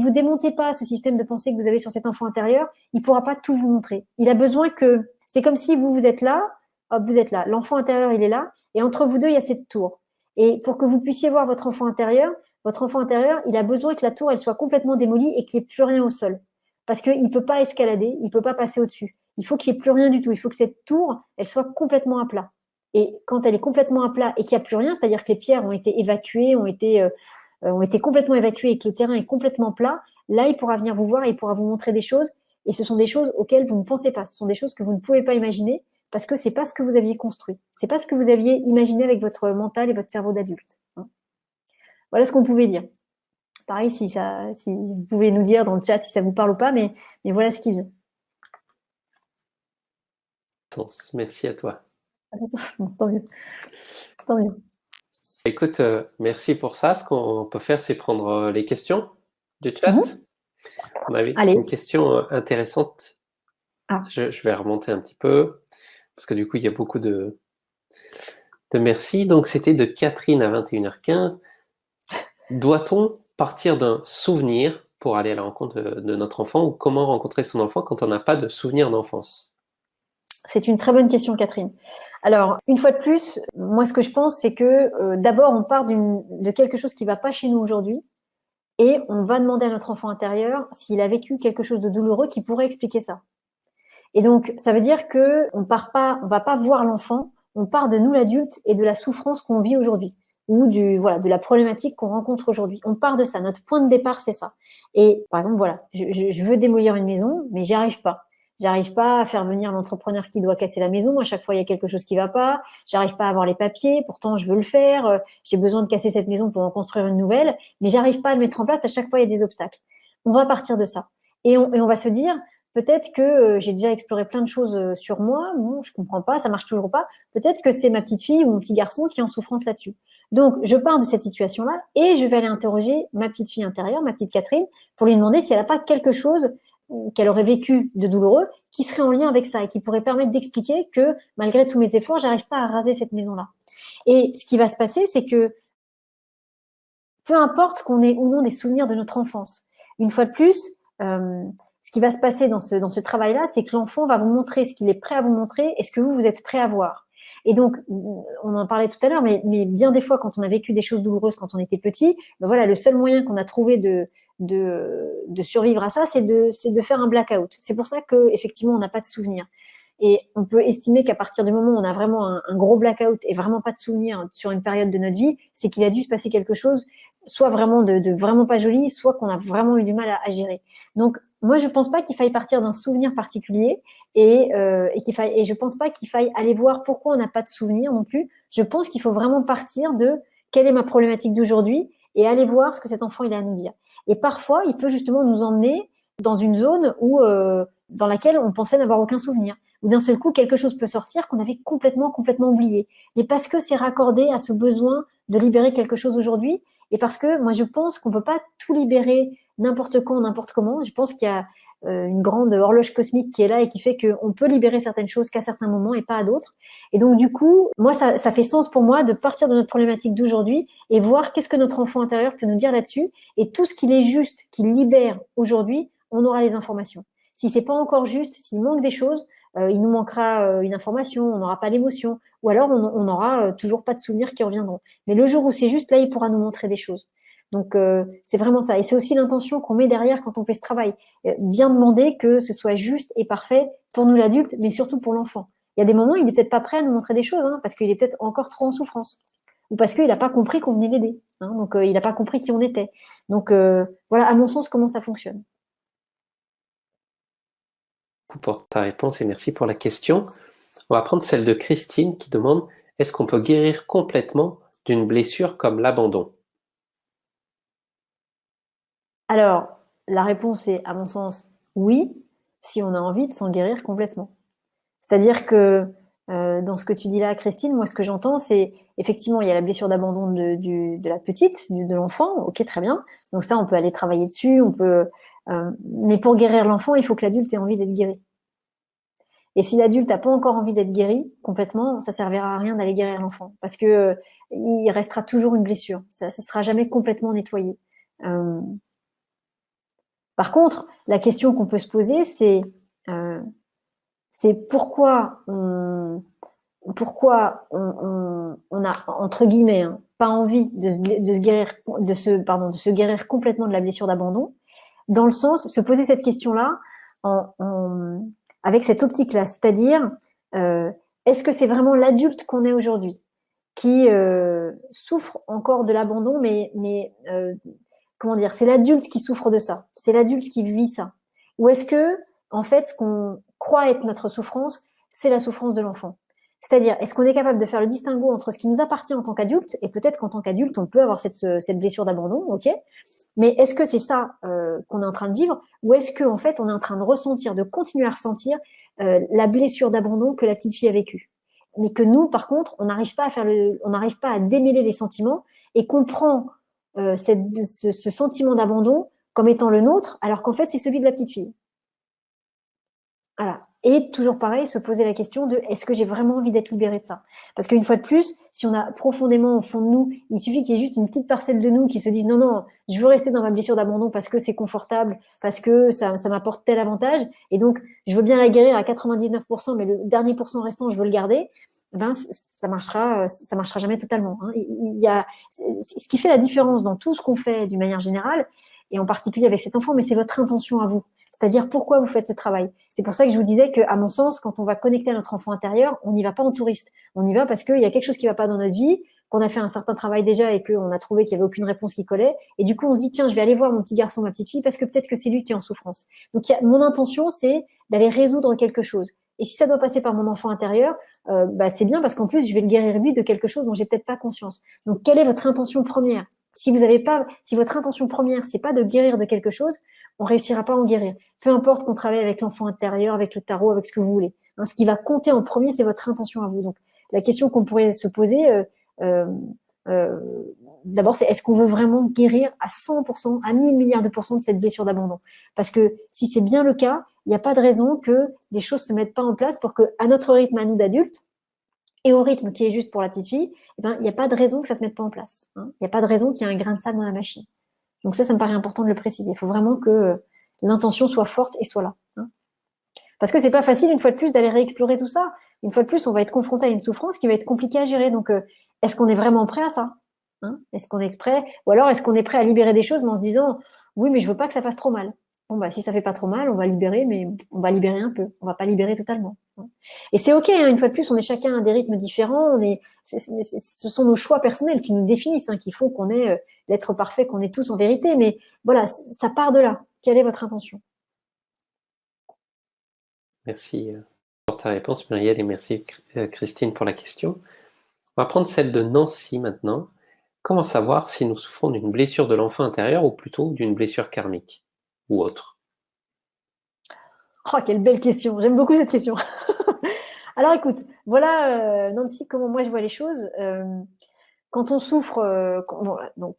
vous démontez pas ce système de pensée que vous avez sur cet enfant intérieur, il pourra pas tout vous montrer. Il a besoin que... C'est comme si vous êtes là, hop, vous êtes là. L'enfant intérieur, il est là. Et entre vous deux, il y a cette tour. Et pour que vous puissiez voir votre enfant intérieur, il a besoin que la tour, elle soit complètement démolie et qu'il n'y ait plus rien au sol. Parce qu'il ne peut pas escalader, il ne peut pas passer au-dessus. Il faut qu'il n'y ait plus rien du tout. Il faut que cette tour, elle soit complètement à plat. Et quand elle est complètement à plat et qu'il n'y a plus rien, c'est-à-dire que les pierres ont été évacuées, ont été complètement évacuées et que le terrain est complètement plat, là, il pourra venir vous voir et il pourra vous montrer des choses. Et ce sont des choses auxquelles vous ne pensez pas. Ce sont des choses que vous ne pouvez pas imaginer parce que ce n'est pas ce que vous aviez construit. Ce n'est pas ce que vous aviez imaginé avec votre mental et votre cerveau d'adulte. Voilà ce qu'on pouvait dire. Pareil, si vous pouvez nous dire dans le chat si ça vous parle ou pas, mais voilà ce qui vient. Merci à toi. Bon, tant mieux. Tant mieux. Écoute, merci pour ça. Ce qu'on peut faire, c'est prendre les questions du chat. On avait une question intéressante. Je vais remonter un petit peu, parce que du coup, il y a beaucoup de merci. Donc, c'était de Catherine à 21h15. Doit-on partir d'un souvenir pour aller à la rencontre de notre enfant, ou comment rencontrer son enfant quand on n'a pas de souvenir d'enfance? C'est une très bonne question, Catherine. Alors, une fois de plus, moi, ce que je pense, c'est que d'abord, on part de quelque chose qui ne va pas chez nous aujourd'hui et on va demander à notre enfant intérieur s'il a vécu quelque chose de douloureux qui pourrait expliquer ça. Et donc, ça veut dire que on va pas voir l'enfant, on part de nous l'adulte et de la souffrance qu'on vit aujourd'hui ou de la problématique qu'on rencontre aujourd'hui. On part de ça. Notre point de départ, c'est ça. Et par exemple, voilà, je veux démolir une maison, mais j'y arrive pas. J'arrive pas à faire venir l'entrepreneur qui doit casser la maison. À chaque fois, il y a quelque chose qui va pas. J'arrive pas à avoir les papiers. Pourtant, je veux le faire. J'ai besoin de casser cette maison pour en construire une nouvelle, mais j'arrive pas à le mettre en place. À chaque fois, il y a des obstacles. On va partir de ça. Et on va se dire, peut-être que j'ai déjà exploré plein de choses sur moi. Bon, je comprends pas, ça marche toujours pas. Peut-être que c'est ma petite fille ou mon petit garçon qui est en souffrance là-dessus. Donc, je pars de cette situation-là et je vais aller interroger ma petite fille intérieure, ma petite Catherine, pour lui demander si elle n'a pas quelque chose qu'elle aurait vécu de douloureux qui serait en lien avec ça et qui pourrait permettre d'expliquer que malgré tous mes efforts, j'arrive pas à raser cette maison-là. Et ce qui va se passer, c'est que peu importe qu'on ait ou non des souvenirs de notre enfance, une fois de plus, ce qui va se passer dans ce travail-là, c'est que l'enfant va vous montrer ce qu'il est prêt à vous montrer et ce que vous êtes prêt à voir. Et donc, on en parlait tout à l'heure, mais bien des fois, quand on a vécu des choses douloureuses quand on était petit, ben voilà, le seul moyen qu'on a trouvé de survivre à ça, c'est de faire un blackout. C'est pour ça que effectivement, on n'a pas de souvenir. Et on peut estimer qu'à partir du moment où on a vraiment un gros blackout et vraiment pas de souvenir sur une période de notre vie, c'est qu'il a dû se passer quelque chose, soit vraiment de vraiment pas joli, soit qu'on a vraiment eu du mal à gérer. Donc, moi, je pense pas qu'il faille partir d'un souvenir particulier et je pense pas qu'il faille aller voir pourquoi on n'a pas de souvenir non plus. Je pense qu'il faut vraiment partir de quelle est ma problématique d'aujourd'hui et aller voir ce que cet enfant il a à nous dire. Et parfois, il peut justement nous emmener dans une zone dans laquelle on pensait n'avoir aucun souvenir. Où d'un seul coup, quelque chose peut sortir qu'on avait complètement oublié. Mais parce que c'est raccordé à ce besoin de libérer quelque chose aujourd'hui, et parce que moi, je pense qu'on peut pas tout libérer n'importe quand, n'importe comment. Je pense qu'il y a une grande horloge cosmique qui est là et qui fait qu'on peut libérer certaines choses qu'à certains moments et pas à d'autres. Et donc, du coup, moi, ça fait sens pour moi de partir de notre problématique d'aujourd'hui et voir qu'est-ce que notre enfant intérieur peut nous dire là-dessus. Et tout ce qu'il est juste qu'il libère aujourd'hui, on aura les informations. Si c'est pas encore juste, s'il manque des choses, il nous manquera une information, on n'aura pas l'émotion, ou alors on n'aura toujours pas de souvenirs qui reviendront. Mais le jour où c'est juste, là, il pourra nous montrer des choses. Donc, c'est vraiment ça. Et c'est aussi l'intention qu'on met derrière quand on fait ce travail. Bien demander que ce soit juste et parfait pour nous l'adulte, mais surtout pour l'enfant. Il y a des moments, il n'est peut-être pas prêt à nous montrer des choses, hein, parce qu'il est peut-être encore trop en souffrance. Ou parce qu'il n'a pas compris qu'on venait l'aider. Hein, donc, il n'a pas compris qui on était. Donc, voilà, à mon sens, comment ça fonctionne. Pour ta réponse et merci pour la question. On va prendre celle de Christine qui demande: est-ce qu'on peut guérir complètement d'une blessure comme l'abandon? Alors, la réponse est, à mon sens, oui, si on a envie de s'en guérir complètement. C'est-à-dire que dans ce que tu dis là, Christine, moi, ce que j'entends, c'est effectivement, il y a la blessure d'abandon de la petite, de l'enfant. Ok, très bien. Donc ça, on peut aller travailler dessus. Mais pour guérir l'enfant, il faut que l'adulte ait envie d'être guéri. Et si l'adulte n'a pas encore envie d'être guéri complètement, ça servira à rien d'aller guérir l'enfant, parce que il restera toujours une blessure. Ça sera jamais complètement nettoyé. Par contre, la question qu'on peut se poser, c'est pourquoi on a, entre guillemets, hein, pas envie de se guérir complètement de la blessure d'abandon, dans le sens, se poser cette question-là avec cette optique-là, c'est-à-dire, est-ce que c'est vraiment l'adulte qu'on est aujourd'hui qui souffre encore de l'abandon, mais comment dire, c'est l'adulte qui souffre de ça, c'est l'adulte qui vit ça, ou est-ce que, en fait, ce qu'on croit être notre souffrance, c'est la souffrance de l'enfant? C'est-à-dire, est-ce qu'on est capable de faire le distinguo entre ce qui nous appartient en tant qu'adulte, et peut-être qu'en tant qu'adulte, on peut avoir cette blessure d'abandon, ok, mais est-ce que c'est ça qu'on est en train de vivre, ou est-ce qu'en fait, on est en train de ressentir, de continuer à ressentir la blessure d'abandon que la petite fille a vécue, mais que nous, par contre, on n'arrive pas à démêler les sentiments et qu'on prend ce sentiment d'abandon comme étant le nôtre, alors qu'en fait, c'est celui de la petite fille. Voilà. Et toujours pareil, se poser la question de est-ce que j'ai vraiment envie d'être libérée de ça? Parce qu'une fois de plus, si on a profondément au fond de nous, il suffit qu'il y ait juste une petite parcelle de nous qui se dise non, non, je veux rester dans ma blessure d'abandon parce que c'est confortable, parce que ça m'apporte tel avantage, et donc je veux bien la guérir à 99%, mais le dernier pourcent restant, je veux le garder. Ben, ça marchera jamais totalement. Hein. Il y a, ce qui fait la différence dans tout ce qu'on fait d'une manière générale, et en particulier avec cet enfant, mais c'est votre intention à vous. C'est-à-dire pourquoi vous faites ce travail. C'est pour ça que je vous disais qu'à mon sens, quand on va connecter à notre enfant intérieur, on n'y va pas en touriste. On y va parce qu'il y a quelque chose qui ne va pas dans notre vie, qu'on a fait un certain travail déjà et qu'on a trouvé qu'il n'y avait aucune réponse qui collait. Et du coup, on se dit, tiens, je vais aller voir mon petit garçon, ma petite fille, parce que peut-être que c'est lui qui est en souffrance. Donc, mon intention, c'est d'aller résoudre quelque chose. Et si ça doit passer par mon enfant intérieur, c'est bien parce qu'en plus, je vais le guérir lui de quelque chose dont j'ai peut-être pas conscience. Donc, quelle est votre intention première? Si votre intention première, c'est pas de guérir de quelque chose, on réussira pas à en guérir. Peu importe qu'on travaille avec l'enfant intérieur, avec le tarot, avec ce que vous voulez. Hein, ce qui va compter en premier, c'est votre intention à vous. Donc, la question qu'on pourrait se poser, d'abord, c'est est-ce qu'on veut vraiment guérir à 100%, à 1000 milliards de pourcents de cette blessure d'abandon? Parce que si c'est bien le cas, il n'y a pas de raison que les choses se mettent pas en place pour que, à notre rythme, à nous d'adultes, et au rythme qui est juste pour la petite fille, il n'y a pas de raison que ça se mette pas en place. Hein. Il n'y a pas de raison qu'il y ait un grain de sable dans la machine. Donc ça me paraît important de le préciser. Il faut vraiment que l'intention soit forte et soit là. Hein. Parce que c'est pas facile, une fois de plus, d'aller réexplorer tout ça. Une fois de plus, on va être confronté à une souffrance qui va être compliquée à gérer. Donc, est-ce qu'on est vraiment prêt à ça? Hein? Est-ce qu'on est prêt? Ou alors, est-ce qu'on est prêt à libérer des choses, mais en se disant, oui, mais je veux pas que ça fasse trop mal. Bon, si ça fait pas trop mal, on va libérer, mais on va libérer un peu. On va pas libérer totalement. Hein. Et c'est OK, hein, une fois de plus, on est chacun à des rythmes différents. Ce sont nos choix personnels qui nous définissent, hein, qui font qu'on est l'être parfait, qu'on est tous en vérité. Mais voilà, ça part de là. Quelle est votre intention? Merci pour ta réponse, Muriel, et merci Christine pour la question. On va prendre celle de Nancy maintenant. Comment savoir si nous souffrons d'une blessure de l'enfant intérieur ou plutôt d'une blessure karmique ou autre? Oh, quelle belle question. J'aime beaucoup cette question. Alors écoute, voilà Nancy, comment moi je vois les choses. Quand on souffre,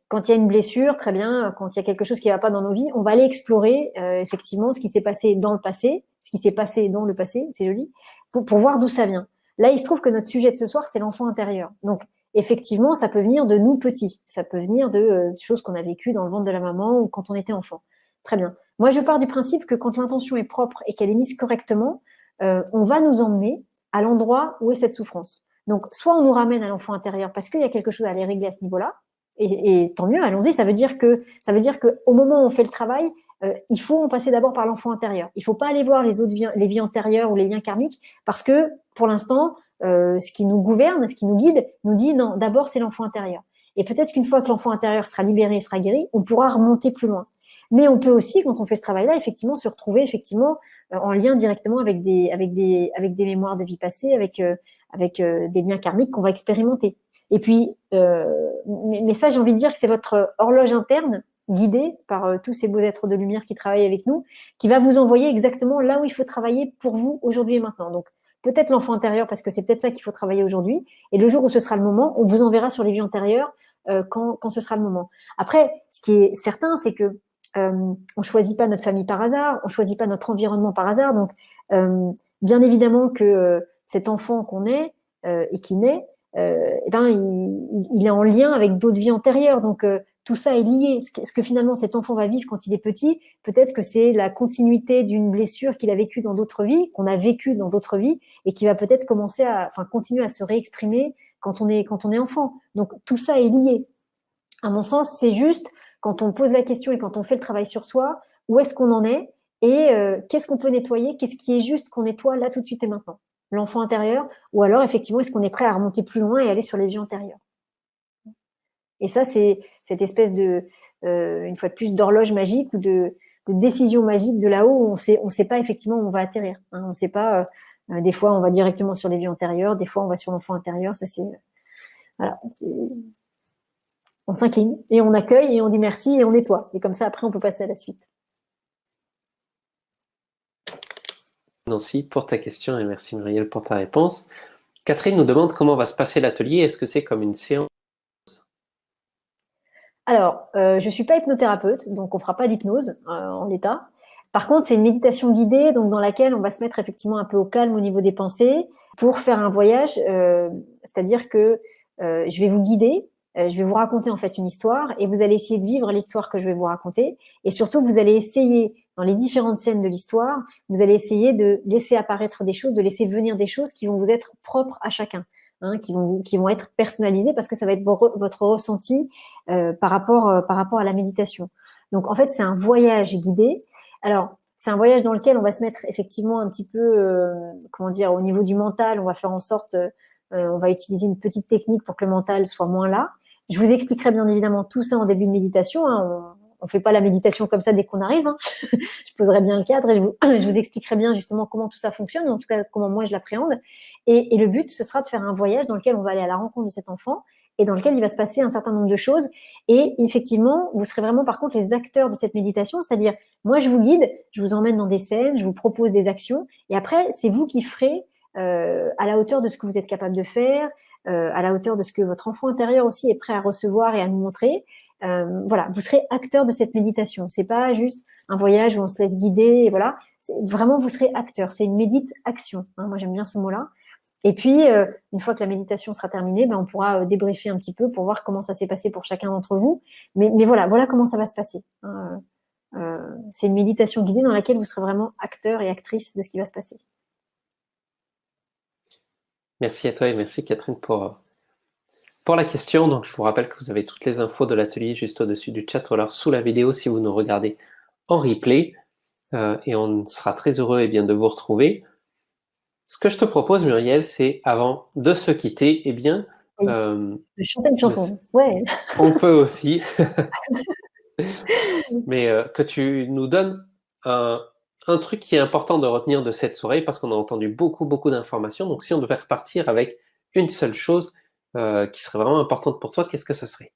quand il y a une blessure, très bien, quand il y a quelque chose qui ne va pas dans nos vies, on va aller explorer effectivement ce qui s'est passé dans le passé, ce qui s'est passé dans le passé, c'est joli, pour voir d'où ça vient. Là, il se trouve que notre sujet de ce soir, c'est l'enfant intérieur. Donc, effectivement, ça peut venir de nous petits, ça peut venir de choses qu'on a vécues dans le ventre de la maman ou quand on était enfant. Très bien. Moi, je pars du principe que quand l'intention est propre et qu'elle est mise correctement, on va nous emmener à l'endroit où est cette souffrance. Donc, soit on nous ramène à l'enfant intérieur parce qu'il y a quelque chose à aller régler à ce niveau-là, et tant mieux, allons-y. Ça veut dire que au moment où on fait le travail, il faut en passer d'abord par l'enfant intérieur. Il ne faut pas aller voir les autres les vies antérieures ou les liens karmiques parce que pour l'instant, ce qui nous gouverne, ce qui nous guide, nous dit non, d'abord c'est l'enfant intérieur. Et peut-être qu'une fois que l'enfant intérieur sera libéré, sera guéri, on pourra remonter plus loin. Mais on peut aussi, quand on fait ce travail-là, effectivement, se retrouver effectivement en lien directement avec des mémoires de vie passée, avec des liens karmiques qu'on va expérimenter. Et puis, mais ça, j'ai envie de dire que c'est votre horloge interne, guidée par tous ces beaux êtres de lumière qui travaillent avec nous, qui va vous envoyer exactement là où il faut travailler pour vous aujourd'hui et maintenant. Donc, peut-être l'enfant intérieur, parce que c'est peut-être ça qu'il faut travailler aujourd'hui. Et le jour où ce sera le moment, on vous enverra sur les vies antérieures quand ce sera le moment. Après, ce qui est certain, c'est que on choisit pas notre famille par hasard, on choisit pas notre environnement par hasard. Donc, bien évidemment que cet enfant qu'on est et qui naît, il est en lien avec d'autres vies antérieures. Donc, tout ça est lié. Ce que finalement cet enfant va vivre quand il est petit, peut-être que c'est la continuité d'une blessure qu'il a vécue dans d'autres vies, qu'on a vécue dans d'autres vies, et qui va peut-être continuer à se réexprimer quand on est enfant. Donc, tout ça est lié. À mon sens, c'est juste quand on pose la question et quand on fait le travail sur soi, où est-ce qu'on en est et qu'est-ce qu'on peut nettoyer, qu'est-ce qui est juste qu'on nettoie là tout de suite et maintenant, l'enfant intérieur, ou alors effectivement, est-ce qu'on est prêt à remonter plus loin et aller sur les vies antérieures. Et ça, c'est cette espèce de, une fois de plus, d'horloge magique ou de décision magique de là-haut où on sait pas effectivement où on va atterrir. Hein. On sait pas, des fois, on va directement sur les vies antérieures, des fois, on va sur l'enfant intérieur. Ça, voilà, on s'incline et on accueille et on dit merci et on nettoie. Et comme ça, après, on peut passer à la suite. Nancy, pour ta question et merci Muriel pour ta réponse. Catherine nous demande comment va se passer l'atelier. Est-ce que c'est comme une séance? Alors, je ne suis pas hypnothérapeute, donc on ne fera pas d'hypnose en l'état. Par contre, c'est une méditation guidée, donc dans laquelle on va se mettre effectivement un peu au calme au niveau des pensées pour faire un voyage. C'est-à-dire que je vais vous guider, je vais vous raconter en fait une histoire et vous allez essayer de vivre l'histoire que je vais vous raconter. Et surtout, vous allez essayer, dans les différentes scènes de l'histoire, vous allez essayer de laisser apparaître des choses, de laisser venir des choses qui vont vous être propres à chacun. Hein, qui vont être personnalisées parce que ça va être votre ressenti par rapport à la méditation. Donc en fait, c'est un voyage guidé. Alors, c'est un voyage dans lequel on va se mettre effectivement un petit peu, comment dire, au niveau du mental, on va faire en sorte, on va utiliser une petite technique pour que le mental soit moins là. Je vous expliquerai bien évidemment tout ça en début de méditation. Hein. On fait pas la méditation comme ça dès qu'on arrive. Hein. Je poserai bien le cadre et je vous expliquerai bien justement comment tout ça fonctionne, en tout cas comment moi je l'appréhende. Et le but, ce sera de faire un voyage dans lequel on va aller à la rencontre de cet enfant et dans lequel il va se passer un certain nombre de choses. Et effectivement, vous serez vraiment par contre les acteurs de cette méditation, c'est-à-dire moi je vous guide, je vous emmène dans des scènes, je vous propose des actions et après c'est vous qui ferez à la hauteur de ce que vous êtes capable de faire, à la hauteur de ce que votre enfant intérieur aussi est prêt à recevoir et à nous montrer. Voilà, vous serez acteur de cette méditation. C'est pas juste un voyage où on se laisse guider, et voilà. Vraiment, vous serez acteur. C'est une médite-action. Hein, moi, j'aime bien ce mot-là. Et puis, une fois que la méditation sera terminée, ben, on pourra débriefer un petit peu pour voir comment ça s'est passé pour chacun d'entre vous. Mais voilà comment ça va se passer. Hein. C'est une méditation guidée dans laquelle vous serez vraiment acteur et actrice de ce qui va se passer. Merci à toi et merci Catherine pour la question. Donc, je vous rappelle que vous avez toutes les infos de l'atelier juste au-dessus du chat ou alors sous la vidéo si vous nous regardez en replay. Et on sera très heureux de vous retrouver. Ce que je te propose, Muriel, c'est avant de se quitter, de chanter une chanson. Ouais. On peut aussi. Mais que tu nous donnes un truc qui est important de retenir de cette soirée, parce qu'on a entendu beaucoup d'informations. Donc, si on devait repartir avec une seule chose qui serait vraiment importante pour toi, qu'est-ce que ce serait?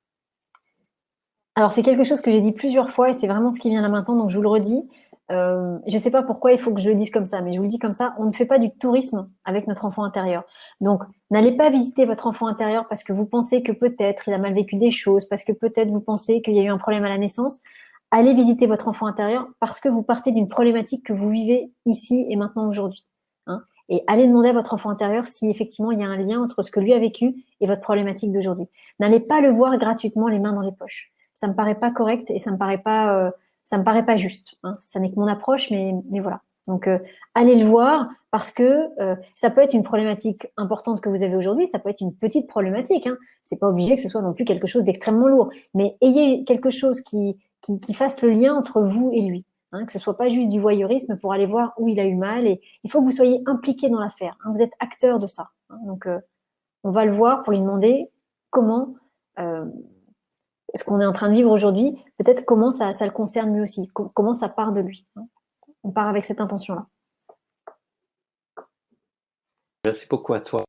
Alors, c'est quelque chose que j'ai dit plusieurs fois et c'est vraiment ce qui vient là maintenant, donc je vous le redis. Je ne sais pas pourquoi il faut que je le dise comme ça, mais je vous le dis comme ça, on ne fait pas du tourisme avec notre enfant intérieur. Donc, n'allez pas visiter votre enfant intérieur parce que vous pensez que peut-être il a mal vécu des choses, parce que peut-être vous pensez qu'il y a eu un problème à la naissance. Allez visiter votre enfant intérieur parce que vous partez d'une problématique que vous vivez ici et maintenant aujourd'hui. Hein, et allez demander à votre enfant intérieur si effectivement il y a un lien entre ce que lui a vécu et votre problématique d'aujourd'hui. N'allez pas le voir gratuitement les mains dans les poches. Ça me paraît pas correct et ça me paraît pas juste. Hein. Ça n'est que mon approche, mais voilà. Donc, allez le voir parce que ça peut être une problématique importante que vous avez aujourd'hui, ça peut être une petite problématique. Hein. C'est pas obligé que ce soit non plus quelque chose d'extrêmement lourd, mais ayez quelque chose qui fasse le lien entre vous et lui. Hein, que ce soit pas juste du voyeurisme pour aller voir où il a eu mal. Et il faut que vous soyez impliqué dans l'affaire. Hein. Vous êtes acteur de ça. Hein. Donc, on va le voir pour lui demander comment ce qu'on est en train de vivre aujourd'hui, peut-être comment ça le concerne lui aussi, comment ça part de lui. Hein. On part avec cette intention-là. Merci beaucoup à toi.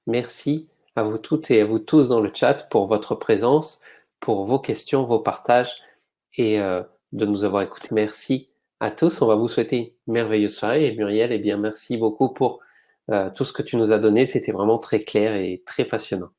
Merci à vous toutes et à vous tous dans le chat pour votre présence, pour vos questions, vos partages et de nous avoir écoutés. Merci à tous. On va vous souhaiter une merveilleuse soirée. Et Muriel, merci beaucoup pour tout ce que tu nous as donné. C'était vraiment très clair et très passionnant.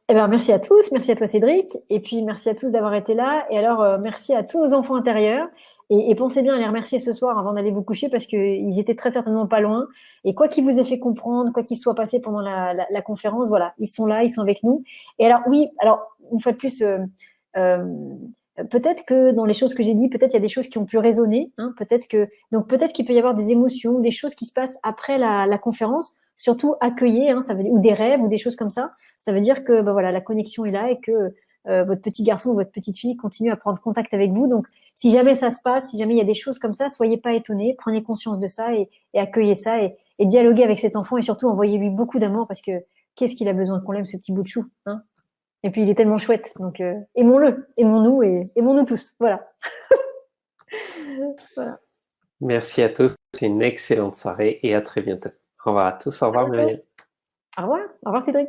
Merci à tous, merci à toi Cédric, et puis merci à tous d'avoir été là, et alors merci à tous nos enfants intérieurs, et pensez bien à les remercier ce soir avant d'aller vous coucher, parce qu'ils étaient très certainement pas loin, et quoi qu'il vous ait fait comprendre, quoi qu'il soit passé pendant la conférence, voilà, ils sont là, ils sont avec nous. Et alors oui, alors une fois de plus, peut-être que dans les choses que j'ai dit, peut-être il y a des choses qui ont pu résonner, hein, peut-être qu'il peut y avoir des émotions, des choses qui se passent après la conférence, surtout accueillir, hein, ça veut dire, ou des rêves ou des choses comme ça. Ça veut dire que voilà, la connexion est là et que votre petit garçon ou votre petite fille continue à prendre contact avec vous. Donc, si jamais ça se passe, si jamais il y a des choses comme ça, soyez pas étonnés, prenez conscience de ça et accueillez ça et dialoguez avec cet enfant et surtout envoyez-lui beaucoup d'amour parce que qu'est-ce qu'il a besoin qu'on l'aime, ce petit bout de chou, hein. Et puis, il est tellement chouette. Donc, aimons-le, aimons-nous et aimons-nous tous. Voilà. Voilà. Merci à tous. C'est une excellente soirée et à très bientôt. Au revoir à tous. Au revoir, Muriel. Au revoir. Au revoir, Cédric.